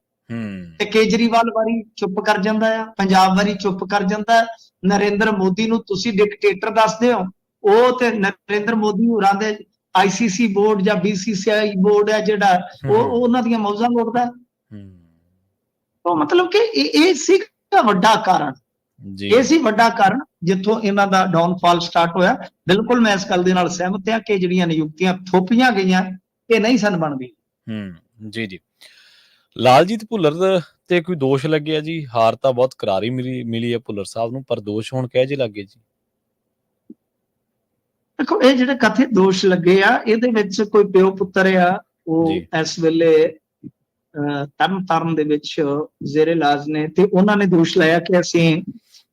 ਤੇ ਕੇਜਰੀਵਾਲ ਵਾਰੀ ਚੁੱਪ ਕਰ ਜਾਂਦਾ ਆ, ਪੰਜਾਬ ਵਾਰੀ ਚੁੱਪ ਕਰ ਜਾਂਦਾ। ਨਰਿੰਦਰ ਮੋਦੀ ਨੂੰ ਤੁਸੀਂ ਡਿਕਟੇਟਰ ਦੱਸਦੇ ਹੋ, ਉਹ ਤੇ ਨਰਿੰਦਰ ਮੋਦੀ ਹੋਰਾਂ ਦੇ ICC ਬੋਰਡ ਜਾਂ BCCI ਬੋਰਡ ਹੈ ਜਿਹੜਾ ਉਹ ਉਹਨਾਂ ਦੀਆਂ ਮੌਜਾਂ ਲੁੱਟਦਾ। ਤਾਂ ਮਤਲਬ ਕਿ ਇਹ ਸੀ ਵੱਡਾ ਕਾਰਨ, ਇਹ ਸੀ ਵੱਡਾ ਕਾਰਨ ਜਿੱਥੋਂ ਇਹਨਾਂ ਦਾ ਡਾਊਨਫਾਲ ਸਟਾਰਟ ਹੋਇਆ। ਬਿਲਕੁਲ ਮੈਂ ਇਸ ਗੱਲ ਦੇ ਨਾਲ ਸਹਿਮਤ ਹਾਂ ਕਿ ਜਿਹੜੀਆਂ ਨਿਯੁਕਤੀਆਂ ਥੋਪੀਆਂ ਗਈਆਂ ਇਹ ਨਹੀਂ ਸਨ ਬਣਦੀਆਂ। ਜੀ ਲਾਲਜੀਤ ਭੁੱਲਰ ਤੇ ਕੋਈ ਦੋਸ਼ ਲੱਗਿਆ ਜੀ? ਹਾਰ ਤਾਂ ਬਹੁਤ ਕਰਾਰੀ ਮਿਲੀ ਹੈ ਭੁੱਲਰ ਸਾਹਿਬ ਨੂੰ, ਪਰ ਦੋਸ਼ ਹੁਣ ਕਿਹੋ ਜਿਹੇ ਲੱਗੇ ਜੀ? ਦੇਖੋ ਇਹ ਜਿਹੜੇ ਕਥਿਤ ਦੋਸ਼ ਲੱਗੇ ਆ ਇਹਦੇ ਵਿੱਚ ਕੋਈ ਪਿਓ ਪੁੱਤਰ ਆ, ਉਹ ਇਸ ਵੇਲੇ ਤਰਨਤਾਰਨ ਦੇ ਵਿੱਚ ਜ਼ੇਰੇ ਇਲਾਜ ਨੇ, ਤੇ ਉਹਨਾਂ ਨੇ ਦੋਸ਼ ਲਾਇਆ ਕਿ ਅਸੀਂ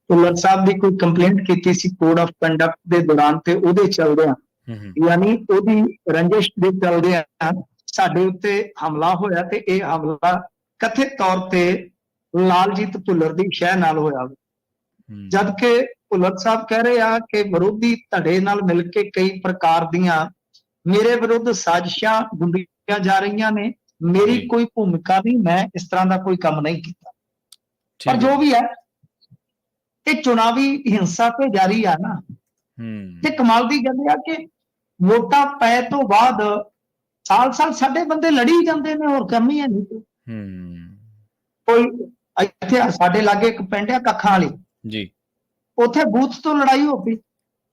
ਭੁੱਲਰ ਸਾਹਿਬ ਦੀ ਕੋਈ ਕੰਪਲੇਂਟ ਕੀਤੀ ਸੀ ਕੋਡ ਆਫ ਕੰਡਕਟ ਦੇ ਦੌਰਾਨ, ਤੇ ਉਹਦੇ ਚੱਲਦਿਆਂ ਯਾਨੀ ਉਹਦੀ ਰੰਜਿਸ਼ ਦੇ ਚੱਲਦਿਆਂ ਸਾਡੇ ਉੱਤੇ ਹਮਲਾ ਹੋਇਆ, ਤੇ ਇਹ ਹਮਲਾ ਕਥਿਤ ਤੌਰ ਤੇ ਲਾਲਜੀਤ ਭੁੱਲਰ ਦੀ ਸ਼ਹਿ ਨਾਲ ਹੋਇਆ। ਜਦਕਿ ਭੁੱਲਰ ਸਾਹਿਬ ਕਹਿ ਰਹੇ ਆ ਕਿ ਵਿਰੋਧੀ ਧੜੇ ਨਾਲ ਮਿਲ ਕੇ ਕਈ ਪ੍ਰਕਾਰ ਦੀਆਂ ਮੇਰੇ ਵਿਰੁੱਧ ਸਾਜ਼ਿਸ਼ਾਂ ਗੁੰਦੀਆਂ ਜਾ ਰਹੀਆਂ ਨੇ, ਮੇਰੀ ਕੋਈ ਭੂਮਿਕਾ ਨਹੀਂ, ਮੈਂ ਇਸ ਤਰ੍ਹਾਂ ਦਾ ਕੋਈ ਕੰਮ ਨਹੀਂ ਕੀਤਾ। ਪਰ ਜੋ ਵੀ ਹੈ ਇਹ ਚੁਣਾਵੀ ਹਿੰਸਾ ਤੇ ਜਾਰੀ ਆ ਨਾ। ਤੇ ਕਮਾਲ ਦੀ ਗੱਲ ਆ ਕਿ ਵੋਟਾਂ ਪੈ ਤੋਂ ਬਾਅਦ ਸਾਲ ਸਾਡੇ ਬੰਦੇ ਲੜੀ ਜਾਂਦੇ ਨੇ, ਹੋਰ ਕੰਮ ਹੀ ਹੈ ਨਹੀਂ ਕੋਈ। ਇੱਥੇ ਸਾਡੇ ਲਾਗੇ ਇੱਕ ਪਿੰਡ ਆ ਕੱਖਾਂ ਵਾਲੀ ਜੀ, ਉੱਥੇ ਬੂਥ ਤੋਂ ਲੜਾਈ ਹੋ ਗਈ।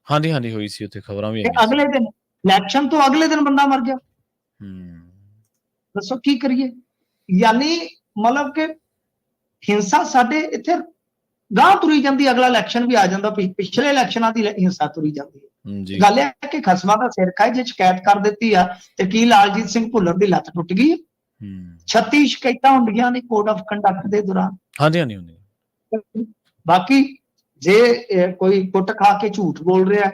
ਹਾਂਜੀ ਹੋਈ ਸੀ, ਉੱਥੇ ਖਬਰਾਂ ਵੀ ਆਈਆਂ। ਅਗਲੇ ਦਿਨ ਇਲੈਕਸ਼ਨ ਤੋਂ ਅਗਲੇ ਦਿਨ ਬੰਦਾ ਮਰ ਗਿਆ। ਦੱਸੋ ਕੀ ਕਰੀਏ? ਯਾਨੀ ਮਤਲਬ ਕਿ ਹਿੰਸਾ ਸਾਡੇ ਇੱਥੇ ਗਾਂ ਤੁਰੀ ਜਾਂਦੀ, ਅਗਲਾ ਇਲੈਕਸ਼ਨ ਵੀ ਆ ਜਾਂਦਾ, ਪਿਛਲੇ ਇਲੈਕਸ਼ਨਾਂ ਦੀ ਹਿੰਸਾ ਤੁਰੀ ਜਾਂਦੀ ਹੈ। ਗੱਲ ਇਹ ਕਿ ਖਸਮਾਂ ਦਾ ਸਿਰ ਖਾਏ, ਜੇ ਸ਼ਿਕਾਇਤ ਕਰ ਦਿੱਤੀ ਆ ਤੇ ਕੀ ਲਾਲਜੀਤ ਸਿੰਘ ਭੁੱਲਰ ਦੀ ਲੱਤ ਟੁੱਟ ਗਈ? 36 ਸ਼ਿਕਾਇਤਾਂ ਹੁੰਦੀਆਂ ਨੇ ਕੋਡ ਆਫ ਕੰਡਕਟ ਦੇ ਦੌਰਾਨ। ਹੁੰਦੀ। ਬਾਕੀ ਜੇ ਕੋਈ ਕੁੱਟ ਖਾ ਕੇ ਝੂਠ ਬੋਲ ਰਿਹਾ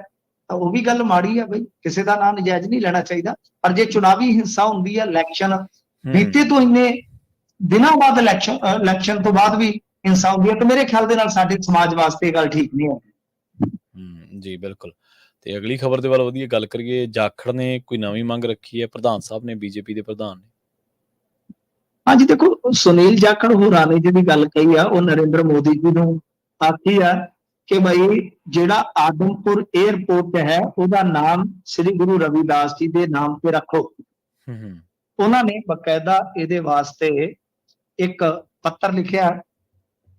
ਤਾਂ ਉਹ ਵੀ ਗੱਲ ਮਾੜੀ ਆ ਬਈ, ਕਿਸੇ ਦਾ ਨਾਂ ਨਜਾਇਜ਼ ਨਹੀਂ ਲੈਣਾ ਚਾਹੀਦਾ। ਪਰ ਜੇ ਚੁਣਾਵੀ ਹਿੰਸਾ ਹੁੰਦੀ ਹੈ, ਇਲੈਕਸ਼ਨ ਬੀਤੇ ਤੋਂ ਇੰਨੇ ਦਿਨਾਂ ਬਾਅਦ ਇਲੈਕਸ਼ਨ ਤੋਂ ਬਾਅਦ ਵੀ ਹਿੰਸਾ ਹੁੰਦੀ ਹੈ, ਤੇ ਮੇਰੇ ਖਿਆਲ ਦੇ ਨਾਲ ਸਾਡੇ ਸਮਾਜ ਵਾਸਤੇ ਇਹ ਗੱਲ ਠੀਕ ਨਹੀਂ ਹੈ। ਜੀ ਬਿਲਕੁਲ। ਤੇ ਅਗਲੀ ਖਬਰ ਦੇ ਵੱਲ ਵਧੀਆ ਗੱਲ ਕਰੀਏ। ਜਾਖੜ ਨੇ ਕੋਈ ਨਵੀਂ ਮੰਗ ਰੱਖੀ ਹੈ, ਪ੍ਰਧਾਨ ਸਾਹਿਬ ਨੇ, BJP ਦੇ ਪ੍ਰਧਾਨ ਨੇ। ਹਾਂਜੀ ਦੇਖੋ, ਸੁਨੀਲ ਜਾਖੜ ਹੋਰਾਂ ਨੇ ਜਿਹੜੀ ਗੱਲ ਕਹੀ ਆ ਉਹ ਨਰਿੰਦਰ ਮੋਦੀ ਜੀ ਨੂੰ ਆਖੀ ਆ ਕਿ ਬਈ ਜਿਹੜਾ ਆਦਮਪੁਰ 에ਅਰਪੋਰਟ ਹੈ ਉਹਦਾ ਨਾਮ ਸ੍ਰੀ ਗੁਰੂ ਰਵਿਦਾਸ ਜੀ ਦੇ ਨਾਮ ਤੇ ਰੱਖੋ। ਉਹਨਾਂ ਨੇ ਬਕਾਇਦਾ ਇਹਦੇ ਵਾਸਤੇ ਇੱਕ ਪੱਤਰ ਲਿਖਿਆ।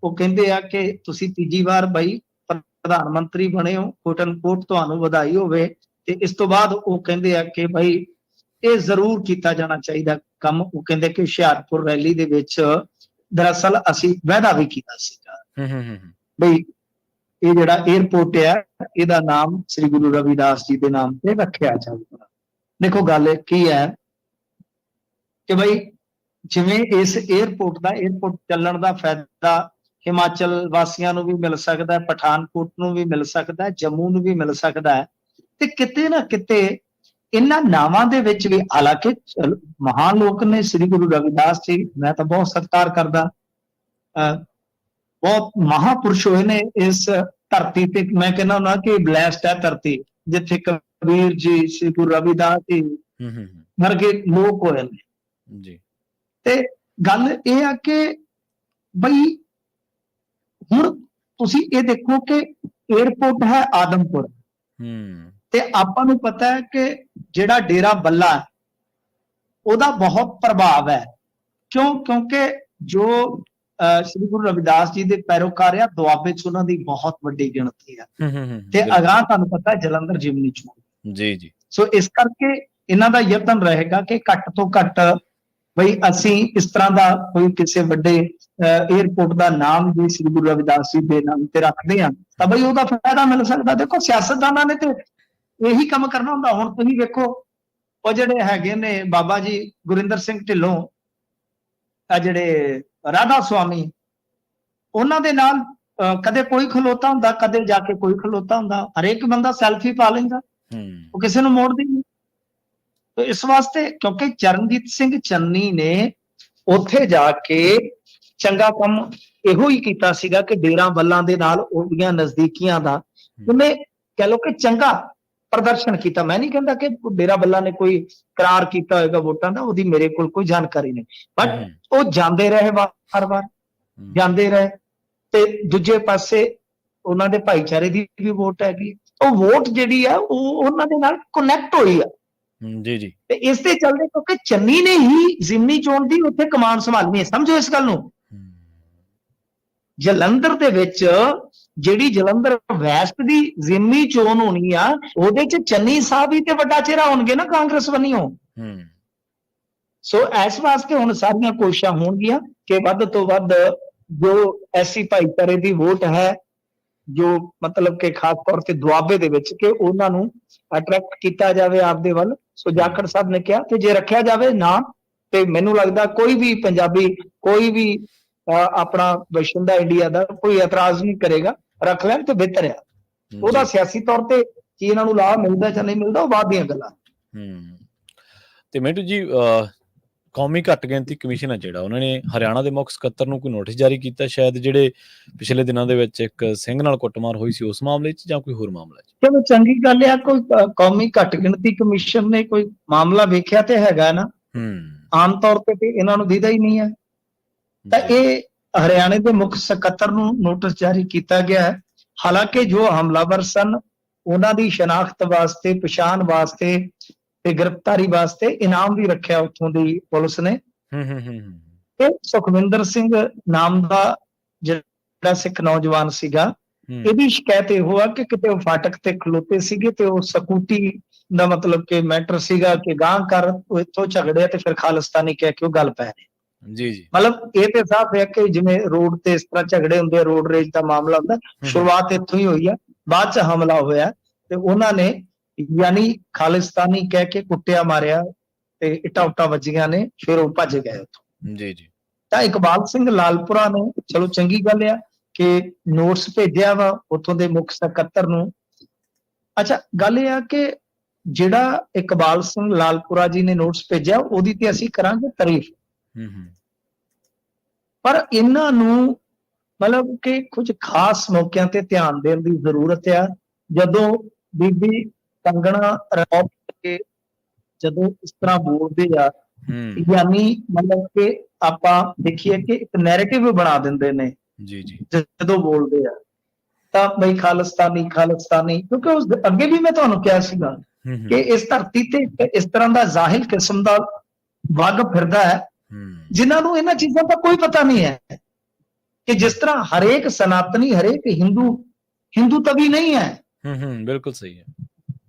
ਉਹ ਕਹਿੰਦੇ ਆ ਕਿ ਤੁਸੀਂ ਤੀਜੀ ਵਾਰ ਬਈ ਪ੍ਰਧਾਨ ਮੰਤਰੀ ਬਣੇ ਹੋ, ਕੋਟ ਐਂਡ ਕੋਟ ਤੁਹਾਨੂੰ ਵਧਾਈ ਹੋਵੇ। ਤੇ ਇਸ ਤੋਂ ਬਾਅਦ ਉਹ ਕਹਿੰਦੇ ਆ ਕਿ ਬਈ ਇਹ ਜ਼ਰੂਰ ਕੀਤਾ ਜਾਣਾ ਚਾਹੀਦਾ ਕੰਮ। ਉਹ ਕਹਿੰਦੇ ਕਿ ਹੁਸ਼ਿਆਰਪੁਰ ਰੈਲੀ ਦੇ ਵਿੱਚ ਦਰਅਸਲ ਅਸੀਂ ਵਾਅਦਾ ਵੀ ਕੀਤਾ ਸੀਗਾ ਬਈ ਇਹ ਜਿਹੜਾ 에ਅਰਪੋਰਟ ਹੈ ਇਹਦਾ ਨਾਮ ਸ੍ਰੀ ਗੁਰੂ ਰਵਿਦਾਸ ਜੀ ਦੇ ਨਾਮ ਤੇ ਰੱਖਿਆ ਜਾਊਗਾ। ਦੇਖੋ ਗੱਲ ਕੀ ਹੈ ਕਿ ਬਈ ਜਿਵੇਂ ਇਸ 에ਅਰਪੋਰਟ ਚੱਲਣ ਦਾ ਫਾਇਦਾ ਹਿਮਾਚਲ ਵਾਸੀਆਂ ਨੂੰ ਵੀ ਮਿਲ ਸਕਦਾ ਹੈ, ਪਠਾਨਕੋਟ ਨੂੰ ਵੀ ਮਿਲ ਸਕਦਾ ਹੈ, ਜੰਮੂ ਨੂੰ ਵੀ ਮਿਲ ਸਕਦਾ ਹੈ। ਤੇ ਕਿਤੇ ਨਾ ਕਿਤੇ ਇਹਨਾਂ ਨਾਵਾਂ ਦੇ ਵਿੱਚ ਵੀ, ਹਾਲਾਂਕਿ ਮਹਾਨ ਲੋਕ ਨੇ ਸ੍ਰੀ ਗੁਰੂ ਰਵਿਦਾਸ ਜੀ, ਮੈਂ ਤਾਂ ਬਹੁਤ ਸਤਿਕਾਰ ਕਰਦਾ, ਬਹੁਤ ਮਹਾਪੁਰਸ਼ ਹੋਏ ਨੇ ਇਸ ਧਰਤੀ ਤੇ। ਮੈਂ ਕਹਿੰਦਾ ਹੁੰਦਾ ਕਿ ਬਲੈਸਡ ਹੈ ਧਰਤੀ ਜਿੱਥੇ ਕਬੀਰ ਜੀ, ਸ੍ਰੀ ਗੁਰੂ ਰਵਿਦਾਸ ਜੀ ਵਰਗੇ ਲੋਕ ਹੋਏ ਨੇ ਜੀ। ਤੇ ਗੱਲ ਇਹ ਆ ਕਿ ਬਈ ਹੁਣ ਤੁਸੀਂ ਇਹ ਦੇਖੋ ਕਿ 에ਅਰਪੋਰਟ ਹੈ ਆਦਮਪੁਰ, ਤੇ ਆਪਾਂ ਨੂੰ ਪਤਾ ਹੈ ਕਿ ਜਿਹੜਾ ਡੇਰਾ ਬੱਲਾ ਉਹਦਾ ਬਹੁਤ ਪ੍ਰਭਾਵ ਹੈ। ਕਿਉਂਕਿ ਜੋ ਸ੍ਰੀ ਗੁਰੂ ਰਵਿਦਾਸ ਜੀ ਦੇ ਪੈਰੋਕਾਰ ਆ, ਦੁਆਬੇ ਚ ਉਹਨਾਂ ਦੀ ਬਹੁਤ ਵੱਡੀ ਗਿਣਤੀ ਹੈ। ਤੇ ਅਗਾਂਹ ਤੁਹਾਨੂੰ ਪਤਾ ਜਲੰਧਰ ਜਿਮਨੀ ਚੋਣ ਜੀ। ਸੋ ਇਸ ਕਰਕੇ ਇਹਨਾਂ ਦਾ ਯਤਨ ਰਹੇਗਾ ਕਿ ਘੱਟ ਤੋਂ ਘੱਟ ਬਈ ਅਸੀਂ ਇਸ ਤਰ੍ਹਾਂ ਦਾ ਕੋਈ ਕਿਸੇ ਵੱਡੇ 에ਅਰਪੋਰਟ ਦਾ ਨਾਮ ਵੀ ਸ੍ਰੀ ਗੁਰੂ ਰਵਿਦਾਸ ਜੀ ਦੇ ਨਾਮ ਤੇ ਰੱਖਦੇ ਹਾਂ ਤਾਂ ਬਈ ਉਹਦਾ ਫਾਇਦਾ ਮਿਲ ਸਕਦਾ। ਦੇਖੋ ਸਿਆਸਤਦਾਨਾਂ ਨੇ ਤੇ ਇਹੀ ਕੰਮ ਕਰਨਾ ਹੁੰਦਾ। ਹੁਣ ਤੁਸੀਂ ਵੇਖੋ ਉਹ ਜਿਹੜੇ ਹੈਗੇ ਨੇ ਬਾਬਾ ਜੀ ਗੁਰਿੰਦਰ ਸਿੰਘ ਢਿੱਲੋਂ, ਆ ਜਿਹੜੇ ਰਾਧਾ ਸੁਆਮੀ, ਉਹਨਾਂ ਦੇ ਨਾਲ ਕਦੇ ਕੋਈ ਖਲੋਤਾ ਹੁੰਦਾ, ਕਦੇ ਜਾ ਕੇ ਕੋਈ ਖਲੋਤਾ ਹੁੰਦਾ। ਹਰੇਕ ਬੰਦਾ ਸੈਲਫੀ ਪਾ ਲੈਂਦਾ, ਉਹ ਕਿਸੇ ਨੂੰ ਮੋੜਦੀ ਨਹੀਂ। ਇਸ ਵਾਸਤੇ ਕਿਉਂਕਿ ਚਰਨਜੀਤ ਸਿੰਘ ਚੰਨੀ ਨੇ ਉੱਥੇ ਜਾ ਕੇ ਚੰਗਾ ਕੰਮ ਇਹੋ ਹੀ ਕੀਤਾ ਸੀਗਾ ਕਿ ਡੇਰਾ ਬੱਲਾਂ ਦੇ ਨਾਲ ਉਹਦੀਆਂ ਨਜ਼ਦੀਕੀਆਂ ਦਾ ਉਹਨੇ ਕਹਿ ਲਓ ਕਿ ਚੰਗਾ ਪ੍ਰਦਰਸ਼ਨ ਕੀਤਾ। ਮੈਂ ਨਹੀਂ ਕਹਿੰਦਾ ਕਿ ਡੇਰਾ ਬੱਲਾ ਨੇ ਕੋਈ ਕਰਾਰ ਕੀਤਾ ਹੋਏਗਾ ਵੋਟਾਂ ਦਾ, ਉਹਦੀ ਮੇਰੇ ਕੋਲ ਕੋਈ ਜਾਣਕਾਰੀ ਨਹੀਂ, ਬਟ ਉਹ ਜਾਂਦੇ ਰਹੇ, ਵਾਰ-ਵਾਰ ਜਾਂਦੇ ਰਹੇ। ਤੇ ਦੂਜੇ ਪਾਸੇ ਉਹਨਾਂ ਦੇ ਭਾਈਚਾਰੇ ਦੀ ਵੀ ਵੋਟ ਹੈਗੀ, ਉਹ ਵੋਟ ਜਿਹੜੀ ਆ ਉਹ ਉਹਨਾਂ ਦੇ ਨਾਲ ਕਨੈਕਟ ਹੋਈ ਆ ਜੀ। ਤੇ ਇਸ ਦੇ ਚੱਲਦੇ ਕਿਉਂਕਿ ਚੰਨੀ ਨੇ ਹੀ ਜ਼ਿਮਨੀ ਚੋਣ ਦੀ ਉੱਥੇ ਕਮਾਨ ਸੰਭਾਲਣੀ ਹੈ। ਸਮਝੋ ਇਸ ਗੱਲ ਨੂੰ। ਜਲੰਧਰ ਦੇ ਵਿੱਚ ਜਿਹੜੀ ਜਲੰਧਰ ਵੈਸਟ ਦੀ ਜ਼ਿਮਨੀ ਚੋਣ ਹੋਣੀ ਆ, ਉਹਦੇ ਚ ਚੰਨੀ ਸਾਹਿਬ ਹੀ ਤੇ ਵੱਡਾ ਚਿਹਰਾ ਹੋਣਗੇ ਨਾ ਕਾਂਗਰਸ ਵੱਲੋਂ। ਸੋ ਇਸ ਵਾਸਤੇ ਹੁਣ ਸਾਰੀਆਂ ਕੋਸ਼ਿਸ਼ਾਂ ਹੋਣਗੀਆਂ ਕਿ ਵੱਧ ਤੋਂ ਵੱਧ ਜੋ ਐਸੀ ਭਾਈਚਾਰੇ ਦੀ ਵੋਟ ਹੈ, ਜੋ ਮਤਲਬ ਕਿ ਖਾਸ ਤੌਰ ਤੇ ਦੁਆਬੇ ਦੇ ਵਿੱਚ, ਕਿ ਉਹਨਾਂ ਨੂੰ ਅਟਰੈਕਟ ਕੀਤਾ ਜਾਵੇ ਆਪਦੇ ਵੱਲ। ਸੋ ਜਾਖੜ ਸਾਹਿਬ ਨੇ ਕਿਹਾ ਕਿ ਜੇ ਰੱਖਿਆ ਜਾਵੇ ਨਾ, ਤੇ ਮੈਨੂੰ ਲੱਗਦਾ ਕੋਈ ਵੀ ਪੰਜਾਬੀ, ਕੋਈ ਵੀ ਆਪਣਾ ਵਸਿੰਦਾ ਇੰਡੀਆ ਦਾ ਕੋਈ ਇਤਰਾਜ਼ ਨਹੀਂ ਕਰੇਗਾ। ਰੱਖ ਲੈਣ ਤੇ ਬਿਹਤਰ ਆ। ਉਹਦਾ ਸਿਆਸੀ ਤੌਰ ਤੇ ਕੀ ਇਹਨਾਂ ਨੂੰ ਲਾਭ ਮਿਲਦਾ ਜਾਂ ਨਹੀਂ ਮਿਲਦਾ, ਉਹ ਬਾਅਦ ਦੀਆਂ ਗੱਲਾਂ। ਤੇ ਮਿੰਟੂ ਜੀ, ਕੌਮੀ ਘੱਟ ਗਿਣਤੀ ਕਮਿਸ਼ਨ ਹੈ ਜਿਹੜਾ, ਉਹਨਾਂ ਨੇ ਹਰਿਆਣਾ ਦੇ ਮੁੱਖ ਸਕੱਤਰ ਨੂੰ ਕੋਈ ਨੋਟਿਸ ਜਾਰੀ ਕੀਤਾ, ਸ਼ਾਇਦ ਜਿਹੜੇ ਪਿਛਲੇ ਦਿਨਾਂ ਦੇ ਵਿੱਚ ਇੱਕ ਸਿੰਘ ਨਾਲ ਕੁੱਟਮਾਰ ਹੋਈ ਸੀ ਉਸ ਮਾਮਲੇ 'ਚ, ਜਾਂ ਕੋਈ ਹੋਰ ਮਾਮਲਾ? ਚਲੋ ਚੰਗੀ ਗੱਲ ਆ, ਕੋਈ ਕੌਮੀ ਘੱਟ ਗਿਣਤੀ ਕਮਿਸ਼ਨ ਨੇ ਕੋਈ ਮਾਮਲਾ ਵੇਖਿਆ ਤੇ ਹੈਗਾ ਨਾ। ਆਮ ਤੌਰ ਤੇ ਇਹਨਾਂ ਨੂੰ ਦੀਦਾ ਹੀ ਨਹੀਂ ਹੈ। ਤਾਂ ਇਹ ਹਰਿਆਣੇ ਦੇ ਮੁੱਖ ਸਕੱਤਰ ਨੂੰ ਨੋਟਿਸ ਜਾਰੀ ਕੀਤਾ ਗਿਆ ਹੈ। ਹਾਲਾਂਕਿ ਜੋ ਹਮਲਾਵਰ ਸਨ ਉਹਨਾਂ ਦੀ ਸ਼ਨਾਖਤ ਵਾਸਤੇ, ਪਛਾਣ ਵਾਸਤੇ ਤੇ ਗ੍ਰਿਫਤਾਰੀ ਵਾਸਤੇ ਇਨਾਮ ਵੀ ਰੱਖਿਆ ਉੱਥੋਂ ਦੀ ਪੁਲਿਸ ਨੇ। ਤੇ ਸੁਖਵਿੰਦਰ ਸਿੰਘ ਨਾਮ ਦਾ ਜਿਹੜਾ ਸਿੱਖ ਨੌਜਵਾਨ ਸੀਗਾ, ਇਹਦੀ ਸ਼ਿਕਾਇਤ ਇਹੋ ਆ ਕਿ ਕਿਤੇ ਉਹ ਫਾਟਕ ਤੇ ਖਲੋਤੇ ਸੀਗੇ ਤੇ ਉਹ ਸਕੂਟੀ ਦਾ ਮਤਲਬ ਕਿ ਮੈਟਰ ਸੀਗਾ ਕਿ ਗਾਂਹ ਕਰ ਇੱਥੋਂ ਝਗੜਿਆ ਤੇ ਫਿਰ ਖਾਲਿਸਤਾਨੀ ਕਹਿ ਕੇ ਉਹ ਗੱਲ ਪੈ ਗਈ ਜੀ। ਮਤਲਬ ਇਹ ਤੇ ਸਾਫ਼ ਹੈ ਕਿ ਜਿਵੇਂ ਰੋਡ ਤੇ ਇਸ ਤਰ੍ਹਾਂ ਝਗੜੇ ਹੁੰਦੇ, ਰੋਡ ਰੇਜ ਦਾ ਮਾਮਲਾ ਹੁੰਦਾ, ਸ਼ੁਰੂਆਤ ਇੱਥੋਂ ਹੀ ਹੋਈ ਆ, ਬਾਅਦ ਚ ਹਮਲਾ ਹੋਇਆ ਤੇ ਉਹਨਾਂ ਨੇ ਯਾਨੀ ਖਾਲਿਸਤਾਨੀ ਕਹਿ ਕੇ ਕੁੱਟਿਆ, ਮਾਰਿਆ ਤੇ ਇੱਟਾਂ ਉੱਟਾਂ ਵੱਜੀਆਂ ਨੇ, ਫਿਰ ਉਹ ਭੱਜ ਗਏ ਉੱਥੋਂ ਜੀ। ਤਾਂ ਇਕਬਾਲ ਸਿੰਘ ਲਾਲਪੁਰਾ ਨੇ, ਚਲੋ ਚੰਗੀ ਗੱਲ ਆ ਕਿ ਨੋਟਿਸ ਭੇਜਿਆ ਵਾ ਉੱਥੋਂ ਦੇ ਮੁੱਖ ਸਕੱਤਰ ਨੂੰ। ਅੱਛਾ, ਗੱਲ ਇਹ ਆ ਕਿ ਜਿਹੜਾ ਇਕਬਾਲ ਸਿੰਘ ਲਾਲਪੁਰਾ ਜੀ ਨੇ ਨੋਟਿਸ ਭੇਜਿਆ ਉਹਦੀ ਤੇ ਅਸੀਂ ਕਰਾਂਗੇ ਤਾਰੀਫ, ਪਰ ਇਹਨਾਂ ਨੂੰ ਮਤਲਬ ਕਿ ਕੁਝ ਖਾਸ ਮੌਕਿਆਂ ਤੇ ਧਿਆਨ ਦੇਣ ਦੀ ਜ਼ਰੂਰਤ ਆ। ਜਦੋਂ ਬੀਬੀ ਕੰਗਣਾ ਰਣੌਤ ਕੇ ਜਦੋਂ ਇਸ ਤਰ੍ਹਾਂ ਬੋਲਦੇ ਆ, ਯਾਨੀ ਮਤਲਬ ਕਿ ਆਪਾਂ ਦੇਖੀਏ ਕਿ ਇੱਕ ਨੈਰੇਟਿਵ ਬਣਾ ਦਿੰਦੇ ਨੇ ਜਦੋਂ ਬੋਲਦੇ ਆ, ਤਾਂ ਬਈ ਖਾਲਿਸਤਾਨੀ ਖਾਲਿਸਤਾਨੀ, ਕਿਉਂਕਿ ਉਸ ਅੱਗੇ ਵੀ ਮੈਂ ਤੁਹਾਨੂੰ ਕਿਹਾ ਸੀਗਾ ਕਿ ਇਸ ਧਰਤੀ ਤੇ ਇਸ ਤਰ੍ਹਾਂ ਦਾ ਜ਼ਾਹਿਲ ਕਿਸਮ ਦਾ ਵਗ ਫਿਰਦਾ ਹੈ ਜਿਨ੍ਹਾਂ ਨੂੰ ਇਹਨਾਂ ਚੀਜ਼ਾਂ ਦਾ ਕੋਈ ਪਤਾ ਨਹੀਂ ਹੈ ਕਿ ਜਿਸ ਤਰ੍ਹਾਂ ਹਰੇਕ ਸਨਾਤਨੀ, ਹਰੇਕ ਹਿੰਦੂ ਤਵੀ ਨਹੀਂ ਹੈ, ਬਿਲਕੁਲ ਸਹੀ ਹੈ,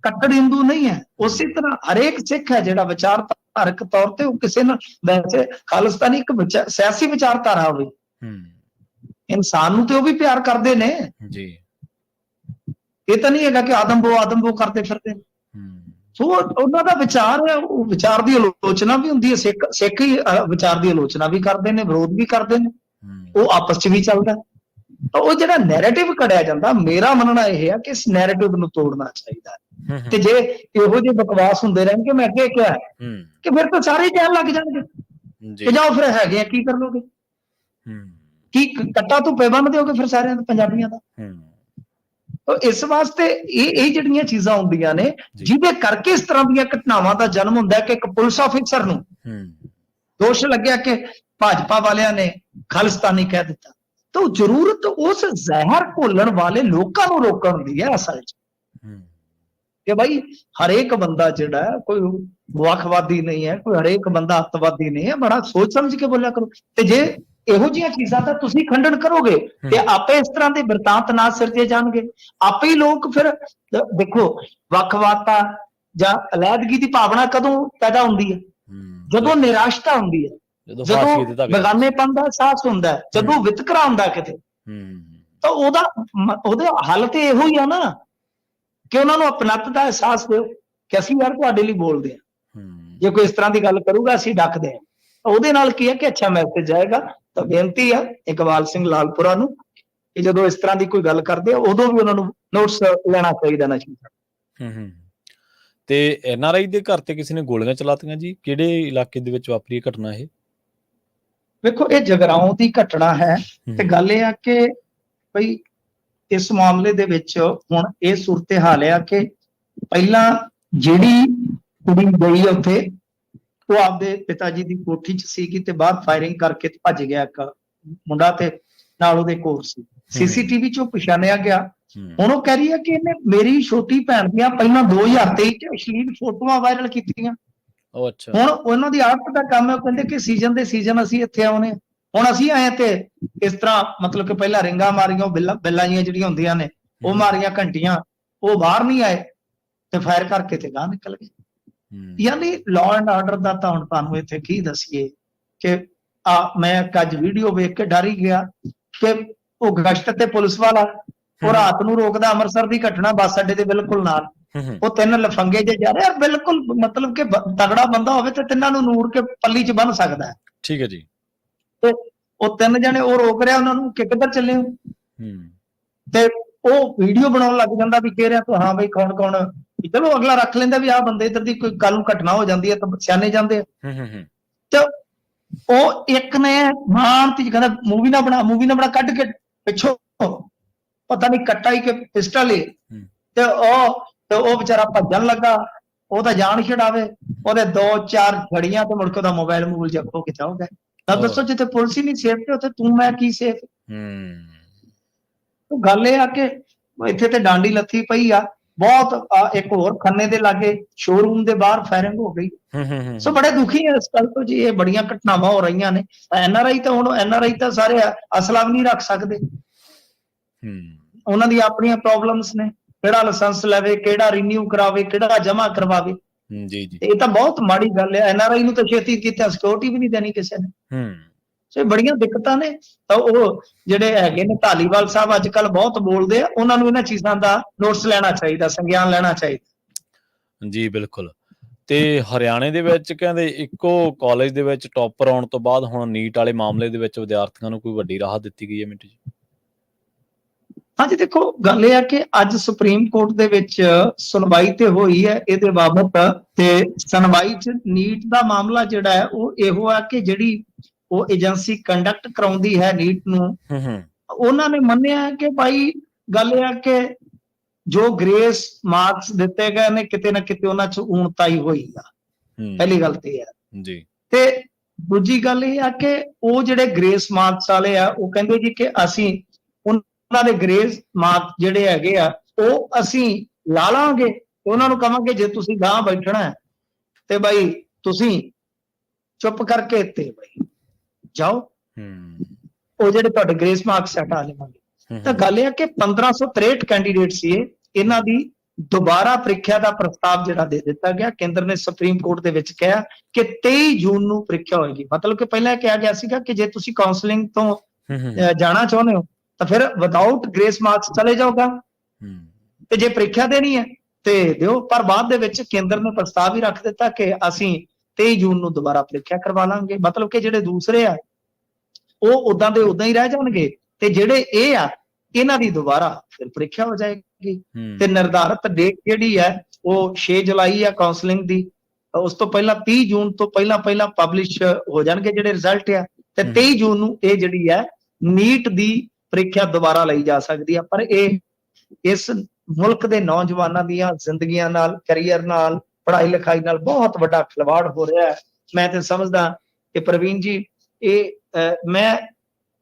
ਕੱਟੜ ਹਿੰਦੂ ਨਹੀਂ ਹੈ। ਉਸੇ ਤਰ੍ਹਾਂ ਹਰੇਕ ਸਿੱਖ ਹੈ ਜਿਹੜਾ ਵਿਚਾਰਧਾਰਕ ਤੌਰ ਤੇ ਉਹ ਕਿਸੇ ਨਾਲ, ਵੈਸੇ ਖਾਲਿਸਤਾਨੀ ਇੱਕ ਸਿਆਸੀ ਵਿਚਾਰਧਾਰਾ ਹੋਵੇ, ਇਨਸਾਨ ਨੂੰ ਤੇ ਉਹ ਵੀ ਪਿਆਰ ਕਰਦੇ ਨੇ ਜੀ। ਇਹ ਤਾਂ ਨਹੀਂ ਹੈਗਾ ਕਿ ਆਦਮ ਬੋ ਕਰਦੇ ਫਿਰਦੇ ਨੇ। ਸੋ ਉਹਨਾਂ ਦਾ ਵਿਚਾਰ ਹੈ, ਉਹ ਵਿਚਾਰ ਦੀ ਆਲੋਚਨਾ ਵੀ ਹੁੰਦੀ ਹੈ, ਸਿੱਖ ਹੀ ਵਿਚਾਰ ਦੀ ਆਲੋਚਨਾ ਵੀ ਕਰਦੇ ਨੇ, ਵਿਰੋਧ ਵੀ ਕਰਦੇ ਨੇ, ਉਹ ਆਪਸ 'ਚ ਵੀ ਚੱਲਦਾ। ਤਾਂ ਉਹ ਜਿਹੜਾ ਨੈਰੇਟਿਵ ਘੜਿਆ ਜਾਂਦਾ, ਮੇਰਾ ਮੰਨਣਾ ਇਹ ਹੈ ਕਿ ਇਸ ਨੈਰੇਟਿਵ ਨੂੰ ਤੋੜਨਾ ਚਾਹੀਦਾ ਹੈ। ਤੇ ਜੇ ਇਹੋ ਜਿਹੇ ਬਕਵਾਸ ਹੁੰਦੇ ਰਹਿਣਗੇ, ਮੈਂ ਅੱਗੇ ਕਿਹਾ ਕਿ ਫਿਰ ਤਾਂ ਸਾਰੇ ਕਹਿਣ ਲੱਗ ਜਾਣਗੇ ਕਿ ਜਾਓ ਫਿਰ ਹੈਗੇ ਆ, ਕੀ ਕਰ ਲੋਗੇ, ਕੀ ਕੱਟਾ ਧੁੱਪੇ ਬੰਨ ਦਿਓਗੇ ਫਿਰ ਸਾਰਿਆਂ ਦੇ ਪੰਜਾਬੀਆਂ ਦਾ। ਇਸ ਵਾਸਤੇ ਇਹ ਜਿਹੜੀਆਂ ਚੀਜ਼ਾਂ ਹੁੰਦੀਆਂ ਨੇ ਜਿਹਦੇ ਕਰਕੇ ਇਸ ਤਰ੍ਹਾਂ ਦੀਆਂ ਘਟਨਾਵਾਂ ਦਾ ਜਨਮ ਹੁੰਦਾ ਕਿ ਇੱਕ ਪੁਲਿਸ ਆਫੀਸਰ ਨੂੰ ਦੋਸ਼ ਲੱਗਿਆ ਕਿ ਭਾਜਪਾ ਵਾਲਿਆਂ ਨੇ ਖਾਲਿਸਤਾਨੀ ਕਹਿ ਦਿੱਤਾ, ਤਾਂ ਜ਼ਰੂਰਤ ਉਸ ਜ਼ਹਿਰ ਘੋਲਣ ਵਾਲੇ ਲੋਕਾਂ ਨੂੰ ਰੋਕਣ ਦੀ ਹੈ ਅਸਲ 'ਚ, ਕਿ ਭਾਈ ਹਰੇਕ ਬੰਦਾ ਜਿਹੜਾ ਕੋਈ ਵੱਖਵਾਦੀ ਨਹੀਂ ਹੈ, ਕੋਈ ਹਰੇਕ ਬੰਦਾ ਅੱਤਵਾਦੀ ਨਹੀਂ ਹੈ, ਬੜਾ ਸੋਚ ਸਮਝ ਕੇ ਬੋਲਿਆ ਕਰੋ। ਤੇ ਜੇ ਇਹੋ ਜਿਹੀਆਂ ਚੀਜ਼ਾਂ ਦਾ ਤੁਸੀਂ ਖੰਡਨ ਕਰੋਗੇ ਤੇ ਆਪੇ ਇਸ ਤਰ੍ਹਾਂ ਦੇ ਬਿਰਤਾਂਤ ਨਾ ਸਿਰਜੇ ਜਾਣਗੇ, ਆਪੇ ਹੀ ਲੋਕ ਫਿਰ ਦੇਖੋ ਵੱਖਵਾਦਤਾ ਜਾਂ ਅਲੈਹਦਗੀ ਦੀ ਭਾਵਨਾ ਕਦੋਂ ਪੈਦਾ ਹੁੰਦੀ ਹੈ? ਜਦੋਂ ਨਿਰਾਸ਼ਤਾ ਹੁੰਦੀ ਹੈ, ਜਦੋਂ ਬੇਗਾਨੇਪਨ ਦਾ ਅਹਿਸਾਸ ਹੁੰਦਾ ਹੈ, ਜਦੋਂ ਵਿਤਕਰਾ ਹੁੰਦਾ ਕਿਤੇ, ਤਾਂ ਉਹਦਾ ਹੱਲ ਤੇ ਇਹੋ ਹੀ ਆ ਨਾ ਕਿ ਉਹਨਾਂ ਨੂੰ ਅਪਣੱਤ ਦਾ ਅਹਿਸਾਸ ਦਿਓ ਕਿ ਅਸੀਂ ਯਾਰ ਤੁਹਾਡੇ ਲਈ ਬੋਲਦੇ ਹਾਂ, ਜੇ ਕੋਈ ਇਸ ਤਰ੍ਹਾਂ ਦੀ ਗੱਲ ਕਰੂਗਾ ਅਸੀਂ ਡੱਕਦੇ ਹਾਂ। ਉਹਦੇ ਨਾਲ ਕੀ ਹੈ ਕਿ ਅੱਛਾ ਮੈਸੇਜ ਜਾਏਗਾ। ਤਾਂ ਬੇਨਤੀ ਆ ਇਕਬਾਲ ਸਿੰਘ ਲਾਲਪੁਰਾ ਨੂੰ ਕਿ ਜਦੋਂ ਇਸ ਤਰ੍ਹਾਂ ਦੀ ਕੋਈ ਗੱਲ ਕਰਦੇ ਆ ਉਦੋਂ ਵੀ ਉਹਨਾਂ ਨੂੰ ਨੋਟਿਸ ਲੈਣਾ ਚਾਹੀਦਾ ਨਾ ਚਾਹੀਦਾ। ਤੇ NRI ਦੇ ਘਰ ਤੇ ਕਿਸੇ ਨੇ ਗੋਲੀਆਂ ਚਲਾਤੀਆਂ ਜੀ, ਕਿਹੜੇ ਇਲਾਕੇ ਦੇ ਵਿੱਚ ਵਾਪਰੀ ਘਟਨਾ ਇਹ? ਵੇਖੋ ਇਹ ਜਗਰਾਉਂ ਦੀ ਘਟਨਾ ਹੈ ਤੇ ਗੱਲ ਇਹ ਆ ਕਿ ਬਈ ਇਸ ਮਾਮਲੇ ਦੇ ਵਿੱਚ ਹੁਣ ਇਹ ਸੂਰਤ ਹਾਲ ਆ ਕਿ ਪਹਿਲਾਂ ਜਿਹੜੀ ਕੁੜੀ ਗਈ ਉੱਥੇ ਉਹ ਆਪਦੇ ਪਿਤਾ ਜੀ ਦੀ ਕੋਠੀ 'ਚ ਸੀਗੀ ਤੇ ਬਾਹਰ ਫਾਇਰਿੰਗ ਕਰਕੇ ਭੱਜ ਗਿਆ ਇੱਕ ਮੁੰਡਾ ਤੇ ਨਾਲ ਉਹਦੇ ਕੋਲ ਸੀ। CCTV 'ਚੋਂ ਪਛਾਣਿਆ ਗਿਆ। ਹੁਣ ਉਹ ਕਹਿ ਰਹੀ ਹੈ ਕਿ ਇਹਨੇ ਮੇਰੀ ਛੋਟੀ ਭੈਣ ਦੀਆਂ ਪਹਿਲਾਂ 2023 'ਚ ਅਸ਼ਲੀਲ ਫੋਟੋਆਂ ਵਾਇਰਲ ਕੀਤੀਆਂ। ਹੁਣ ਉਹਨਾਂ ਦੀ ਆਰਟ ਦਾ ਕੰਮ ਹੈ, ਉਹ ਕਹਿੰਦੇ ਕਿ ਸੀਜ਼ਨ ਦੇ ਸੀਜ਼ਨ ਅਸੀਂ ਇੱਥੇ ਆਉਣੇ, ਹੁਣ ਅਸੀਂ ਆਏ ਤੇ ਇਸ ਤਰ੍ਹਾਂ ਮਤਲਬ ਕਿ ਪਹਿਲਾਂ ਰਿੰਗਾਂ ਮਾਰੀਆਂ, ਬਿੱਲਾਂ ਜੀਆਂ ਜਿਹੜੀਆਂ ਹੁੰਦੀਆਂ ਨੇ ਉਹ ਮਾਰੀਆਂ, ਘੰਟੀਆਂ, ਉਹ ਬਾਹਰ ਨਹੀਂ ਆਏ ਤੇ ਫਾਇਰ ਕਰਕੇ ਤੇ ਗਾਹ ਨਿਕਲ ਗਏ। ਯਾਨੀ ਲਾਅ ਐਂਡ ਆਰਡਰ ਦਾ ਤਾਂ ਹੁਣ ਤੁਹਾਨੂੰ ਇੱਥੇ ਕੀ ਦੱਸੀਏ ਕਿ ਮੈਂ ਅੱਜ ਵੀਡੀਓ ਵੇਖ ਕੇ ਡਰ ਹੀ ਗਿਆ ਕਿ ਉਹ ਗਸ਼ਤ ਤੇ ਪੁਲਿਸ ਵਾਲਾ ਉਹ ਰਾਤ ਨੂੰ ਰੋਕਦਾ, ਅੰਮ੍ਰਿਤਸਰ ਦੀ ਘਟਨਾ ਬੱਸ ਅੱਡੇ ਦੇ ਬਿਲਕੁਲ ਨਾਲ, ਉਹ ਤਿੰਨ ਲਫੰਗੇ ਜੇ ਜਾ ਰਹੇ, ਬਿਲਕੁਲ ਮਤਲਬ ਕਿ ਤਗੜਾ ਬੰਦਾ ਹੋਵੇ ਤੇ ਤਿੰਨਾਂ ਨੂੰ ਨੂਰ ਕੇ ਪੱਲੀ 'ਚ ਬੰਨ ਸਕਦਾ ਹੈ। ਠੀਕ ਹੈ ਜੀ। ਤੇ ਉਹ ਤਿੰਨ ਜਣੇ ਉਹ ਰੋਕ ਰਿਹਾ ਉਹਨਾਂ ਨੂੰ ਕਿ ਕਿੱਧਰ ਚੱਲੇ ਹੋ, ਤੇ ਉਹ ਵੀਡੀਓ ਬਣਾਉਣ ਲੱਗ ਜਾਂਦਾ ਵੀ ਕਹਿ ਰਿਹਾ ਤੂੰ ਹਾਂ ਬਈ ਕੌਣ ਕੌਣ, ਚਲੋ ਅਗਲਾ ਰੱਖ ਲੈਂਦਾ ਵੀ ਆਹ ਬੰਦੇ ਇੱਧਰ ਦੀ ਕੋਈ ਕੱਲ ਨੂੰ ਘਟਨਾ ਹੋ ਜਾਂਦੀ ਹੈ ਤਾਂ ਸਿਆਣੇ ਜਾਂਦੇ ਆ। ਤੇ ਉਹ ਇੱਕ ਨੇ ਮਾਨ ਤੇ ਕਹਿੰਦਾ ਮੂਵੀ ਨਾ ਬਣਾ ਕੱਢ ਕੇ ਪਿੱਛੋਂ ਪਤਾ ਨਹੀਂ ਕੱਟਾ ਹੀ ਕਿ ਪਿਸਟਲ ਹੀ, ਤੇ ਉਹ ਵਿਚਾਰਾ ਭੱਜਣ ਲੱਗਾ, ਉਹ ਤਾਂ ਜਾਨ ਛਡਾਵੇ, ਉਹਦੇ 2-4 ਘੜੀਆਂ ਤੇ ਮੁੜ ਕੇ ਉਹਦਾ ਮੋਬਾਈਲ ਜੱਪੋ ਕੇ ਚਾਹੋਗੇ। ਤਾਂ ਦੱਸੋ ਜਿੱਥੇ ਪੁਲਿਸ ਹੀ ਨਹੀਂ ਸੇਫ ਤੇ ਉੱਥੇ ਤੂੰ ਮੈਂ ਕੀ ਸੇਫ? ਗੱਲ ਇਹ ਆ ਕਿ ਇੱਥੇ ਤੇ ਡਾਂਡੀ ਲੱਥੀ ਪਈ ਆ ਬਹੁਤ। ਇੱਕ ਹੋਰ ਖੰਨੇ ਦੇ ਲਾਗੇ ਸ਼ੋਰੂਮ ਦੇ ਬਾਹਰ ਫਾਇਰਿੰਗ ਹੋ ਗਈ। ਸੋ ਬੜੇ ਦੁਖੀ ਹੈ ਇਸ ਗੱਲ ਤੋਂ ਜੀ, ਇਹ ਬੜੀਆਂ ਘਟਨਾਵਾਂ ਹੋ ਰਹੀਆਂ ਨੇ। NRI ਤਾਂ ਸਾਰੇ ਅਸਲਾ ਵੀ ਨਹੀਂ ਰੱਖ ਸਕਦੇ, ਉਹਨਾਂ ਦੀ ਆਪਣੀਆਂ ਪ੍ਰੋਬਲਮਸ ਨੇ, ਕਿਹੜਾ ਲਾਇਸੈਂਸ ਲਵੇ, ਕਿਹੜਾ ਰੀਨਿਊ ਕਰਾਵੇ, ਕਿਹੜਾ ਜਮਾ ਕਰਵਾਵੇ। ਇਹ ਤਾਂ ਬਹੁਤ ਮਾੜੀ ਗੱਲ ਹੈ। NRI ਨੂੰ ਤਾਂ ਛੇਤੀ ਕੀਤਾ ਸਿਕਿਉਰਿਟੀ ਵੀ ਨਹੀਂ ਦੇਣੀ ਕਿਸੇ ਨੇ। ਸੋ ਬੜੀਆਂ ਦਿੱਕਤਾਂ ਨੇ। ਤਾਂ ਉਹ ਜਿਹੜੇ ਹੈਗੇ ਨੇ ਧਾਲੀਵਾਲ ਸਾਹਿਬ ਅੱਜ ਕੱਲ੍ਹ ਬਹੁਤ ਬੋਲਦੇ ਆ, ਉਹਨਾਂ ਨੂੰ ਇਹਨਾਂ ਚੀਜ਼ਾਂ ਦਾ ਨੋਟਿਸ ਲੈਣਾ ਚਾਹੀਦਾ, ਸੰਗਿਆਨ ਲੈਣਾ ਚਾਹੀਦਾ। ਜੀ ਬਿਲਕੁਲ। ਤੇ ਹਰਿਆਣੇ ਦੇ ਵਿੱਚ ਕਹਿੰਦੇ ਇੱਕੋ ਕਾਲਜ ਦੇ ਵਿੱਚ ਟੌਪਰ ਆਉਣ ਤੋਂ ਬਾਅਦ ਹੁਣ ਨੀਟ ਵਾਲੇ ਮਾਮਲੇ ਦੇ ਵਿੱਚ ਵਿਦਿਆਰਥੀਆਂ ਨੂੰ ਕੋਈ ਵੱਡੀ ਰਾਹਤ ਦਿੱਤੀ ਗਈ ਹੈ ਮਿੰਟੂ ਜੀ? ਹਾਂਜੀ ਦੇਖੋ ਗੱਲ ਇਹ ਆ ਕਿ ਅੱਜ ਸੁਪਰੀਮ ਕੋਰਟ ਦੇ ਵਿੱਚ ਸੁਣਵਾਈ ਤੇ ਹੋਈ ਹੈ ਇਹਦੇ ਬਾਬਤ, ਤੇ ਸੁਣਵਾਈ 'ਚ ਨੀਟ ਦਾ ਮਾਮਲਾ ਜਿਹੜਾ ਹੈ ਉਹ ਇਹੋ ਆ ਕਿ ਜਿਹੜੀ ਉਹ ਏਜੰਸੀ ਕੰਡਕਟ ਕਰਾਉਂਦੀ ਹੈ ਨੀਟ ਨੂੰ, ਉਹਨਾਂ ਨੇ ਮੰਨਿਆ ਕਿ ਭਾਈ ਗੱਲ ਇਹ ਆ ਕਿ ਜੋ ਗ੍ਰੇਸ ਮਾਰਕਸ ਦਿੱਤੇ ਗਏ ਨੇ ਕਿਤੇ ਨਾ ਕਿਤੇ ਉਹਨਾਂ 'ਚ ਊਣਤਾਈ ਹੋਈ ਆ। ਪਹਿਲੀ ਗੱਲ ਤੇ ਹੈ ਜੀ। ਤੇ ਦੂਜੀ ਗੱਲ ਇਹ ਆ ਕਿ ਉਹ ਜਿਹੜੇ ਗ੍ਰੇਸ ਮਾਰਕਸ ਵਾਲੇ ਆ ਉਹ ਕਹਿੰਦੇ ਜੀ ਕਿ ਅਸੀਂ ਉਹਨਾਂ ਦੇ ਗ੍ਰੇਸ ਮਾਰਕ ਜਿਹੜੇ ਹੈਗੇ ਆ ਉਹ ਅਸੀਂ ਲਾ ਲਾਂਗੇ, ਤੇ ਉਹਨਾਂ ਨੂੰ ਕਵਾਂਗੇ ਜੇ ਤੁਸੀਂ ਗਾਂ ਬੈਠਣਾ ਹੈ ਤੇ ਬਾਈ ਤੁਸੀਂ ਚੁੱਪ ਕਰਕੇ ਤੇ ਬਾਈ ਜਾਓ, ਉਹ ਜਿਹੜੇ ਤੁਹਾਡੇ ਗ੍ਰੇਸ ਮਾਰਕਸ ਹਟਾ ਲਵਾਂਗੇ। ਤਾਂ ਗੱਲ ਇਹ ਹੈ ਕਿ 1563 ਕੈਂਡੀਡੇਟ ਸੀ ਇਹਨਾਂ ਦੀ ਦੁਬਾਰਾ ਪ੍ਰੀਖਿਆ ਦਾ ਪ੍ਰਸਤਾਵ ਜਿਹੜਾ ਦੇ ਦਿੱਤਾ ਗਿਆ। ਕੇਂਦਰ ਨੇ ਸੁਪਰੀਮ ਕੋਰਟ ਦੇ ਵਿੱਚ ਕਿਹਾ ਕਿ 23 ਜੂਨ ਨੂੰ ਪ੍ਰੀਖਿਆ ਹੋਏਗੀ। ਮਤਲਬ ਕਿ ਪਹਿਲਾਂ ਕਿਹਾ ਗਿਆ ਸੀਗਾ ਕਿ ਜੇ ਤੁਸੀਂ ਕਾਉਂਸਲਿੰਗ ਤੋਂ ਜਾਣਾ ਚਾਹੁੰਦੇ ਹੋ ਤਾਂ ਫਿਰ ਵਿਦਆਊਟ ਗ੍ਰੇਸ ਮਾਰਕਸ ਚਲੇ ਜਾਓਗਾ, ਤੇ ਜੇ ਪ੍ਰੀਖਿਆ ਦੇਣੀ ਹੈ ਤੇ ਦਿਓ। ਪਰ ਬਾਅਦ ਦੇ ਵਿੱਚ ਕੇਂਦਰ ਨੇ ਪ੍ਰਸਤਾਵ ਹੀ ਰੱਖ ਦਿੱਤਾ ਕਿ ਅਸੀਂ 23 ਜੂਨ ਨੂੰ ਦੁਬਾਰਾ ਪ੍ਰੀਖਿਆ ਕਰਵਾ ਲਾਂਗੇ। ਮਤਲਬ ਕਿ ਜਿਹੜੇ ਦੂਸਰੇ ਆ ਉਹ ਉਦਾਂ ਦੇ ਉਦਾਂ ਹੀ ਰਹਿ ਜਾਣਗੇ, ਤੇ ਜਿਹੜੇ ਇਹ ਆ ਇਹਨਾਂ ਦੀ ਦੁਬਾਰਾ ਫਿਰ ਪ੍ਰੀਖਿਆ ਹੋ ਜਾਏਗੀ। ਤੇ ਨਿਰਧਾਰਿਤ ਡੇਟ ਜਿਹੜੀ ਹੈ ਉਹ 6 ਜੁਲਾਈ ਆ ਕਾਉਂਸਲਿੰਗ ਦੀ। ਉਸ ਤੋਂ ਪਹਿਲਾਂ 30 ਜੂਨ ਤੋਂ ਪਹਿਲਾਂ ਪਬਲਿਸ਼ ਹੋ ਜਾਣਗੇ ਜਿਹੜੇ ਰਿਜ਼ਲਟ ਆ, ਤੇ 23 ਜੂਨ ਨੂੰ ਇਹ ਜਿਹੜੀ ਹੈ ਨੀਟ ਦੀ ਪ੍ਰੀਖਿਆ ਦੁਬਾਰਾ ਲਈ ਜਾ ਸਕਦੀ ਆ। ਪਰ ਇਹ ਇਸ ਮੁਲਕ ਦੇ ਨੌਜਵਾਨਾਂ ਦੀਆਂ ਜ਼ਿੰਦਗੀਆਂ ਨਾਲ, ਕੈਰੀਅਰ ਨਾਲ, ਪੜ੍ਹਾਈ ਲਿਖਾਈ ਨਾਲ ਬਹੁਤ ਵੱਡਾ ਖਿਲਵਾੜ ਹੋ ਰਿਹਾ ਹੈ। ਮੈਂ ਤੇ ਸਮਝਦਾ ਕਿ ਪ੍ਰਵੀਨ ਜੀ ਇਹ ਮੈਂ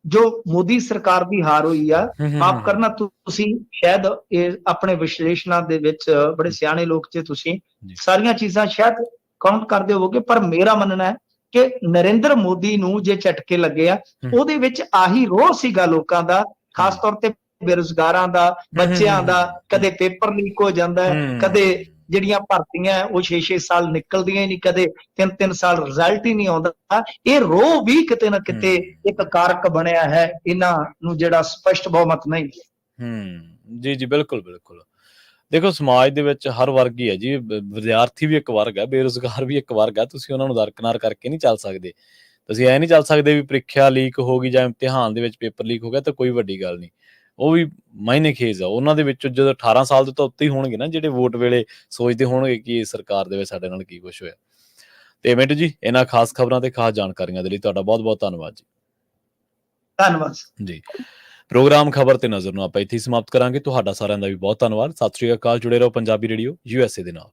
ਜੋ ਮੋਦੀ ਸਰਕਾਰ ਦੀ ਹਾਰ ਹੋਈ ਆ, ਮਾਫ ਕਰਨਾ ਤੁਸੀਂ ਸ਼ਾਇਦ ਇਹ ਆਪਣੇ ਵਿਸ਼ਲੇਸ਼ਣਾਂ ਦੇ ਵਿੱਚ ਬੜੇ ਸਿਆਣੇ ਲੋਕ ਜੇ ਤੁਸੀਂ ਸਾਰੀਆਂ ਚੀਜ਼ਾਂ ਸ਼ਾਇਦ ਕਾਊਂਟ ਕਰਦੇ ਹੋਵੋਗੇ, ਪਰ ਮੇਰਾ ਮੰਨਣਾ ਹੈ ਕਿ ਨਰਿੰਦਰ ਮੋਦੀ ਨੂੰ ਜੇ ਝਟਕੇ ਲੱਗੇ ਆ ਉਹਦੇ ਵਿੱਚ ਆਹੀ ਰੋਹ ਸੀਗਾ ਲੋਕਾਂ ਦਾ, ਖਾਸ ਤੌਰ ਤੇ ਬੇਰੁਜ਼ਗਾਰਾਂ ਦਾ, ਬੱਚਿਆਂ ਦਾ। ਕਦੇ ਪੇਪਰ ਲੀਕ ਹੋ ਜਾਂਦਾ, ਕਦੇ ਜਿਹੜੀਆਂ ਭਰਤੀਆਂ ਉਹ 6-6 ਸਾਲ ਨਿਕਲਦੀਆਂ ਹੀ ਨਹੀਂ, ਕਦੇ 3-3 ਸਾਲ ਰਿਜ਼ਲਟ ਹੀ ਨਹੀਂ ਆਉਂਦਾ। ਇਹ ਰੋਹ ਵੀ ਕਿਤੇ ਨਾ ਕਿਤੇ ਇੱਕ ਕਾਰਕ ਬਣਿਆ ਹੈ ਇਹਨਾਂ ਨੂੰ ਜਿਹੜਾ ਸਪਸ਼ਟ ਬਹੁਮਤ ਨਹੀਂ ਹੈ। ਜੀ ਜੀ, ਬਿਲਕੁਲ ਬਿਲਕੁਲ। ਦੇਖੋ ਸਮਾਜ ਦੇ ਵਿੱਚ ਹਰ ਵਰਗ ਹੀ ਹੈ ਜੀ, ਵਿਦਿਆਰਥੀ ਵੀ ਇੱਕ ਵਰਗ ਹੈ, ਬੇਰੁਜ਼ਗਾਰ ਵੀ ਇੱਕ ਵਰਗ ਹੈ। ਤੁਸੀਂ ਉਹਨਾਂ ਨੂੰ ਦਰਕਨਾਰ ਕਰਕੇ ਨਹੀਂ ਚੱਲ ਸਕਦੇ। ਤੁਸੀਂ ਐ ਨਹੀਂ ਚੱਲ ਸਕਦੇ ਵੀ ਪ੍ਰੀਖਿਆ ਲੀਕ ਹੋ ਗਈ ਜਾਂ ਇਮਤਿਹਾਨ ਦੇ ਵਿੱਚ ਪੇਪਰ ਲੀਕ ਹੋ ਗਿਆ ਤਾਂ ਕੋਈ ਵੱਡੀ ਗੱਲ ਨਹੀਂ। ਉਹ ਵੀ ਮਾਇਨੇ ਖੇਜ਼ ਆ ਉਹਨਾਂ ਦੇ ਵਿੱਚੋਂ, ਜਦੋਂ 18 ਸਾਲ ਦੇ ਤਾਂ ਉੱਤੇ ਹੀ ਹੋਣਗੇ ਨਾ, ਜਿਹੜੇ ਵੋਟ ਵੇਲੇ ਸੋਚਦੇ ਹੋਣਗੇ ਕਿ ਇਸ ਸਰਕਾਰ ਦੇ ਵਿੱਚ ਸਾਡੇ ਨਾਲ ਕੀ ਕੁਛ ਹੋਇਆ। ਤੇ ਮਿੰਟੂ ਜੀ, ਇਹਨਾਂ ਖਾਸ ਖਬਰਾਂ ਤੇ ਖਾਸ ਜਾਣਕਾਰੀਆਂ ਦੇ ਲਈ ਤੁਹਾਡਾ ਬਹੁਤ ਬਹੁਤ ਧੰਨਵਾਦ ਜੀ। ਧੰਨਵਾਦ ਜੀ। ਪ੍ਰੋਗਰਾਮ ਖਬਰ ਤੇ ਨਜ਼ਰ ਨੂੰ ਆਪਾਂ ਇੱਥੇ ਹੀ ਸਮਾਪਤ ਕਰਾਂਗੇ। ਤੁਹਾਡਾ ਸਾਰਿਆਂ ਦਾ ਵੀ ਬਹੁਤ ਧੰਨਵਾਦ। ਸਤਿ ਸ਼੍ਰੀ ਅਕਾਲ। ਜੁੜੇ ਰਹੋ ਪੰਜਾਬੀ ਰੇਡੀਓ USA ਦੇ ਨਾਲ।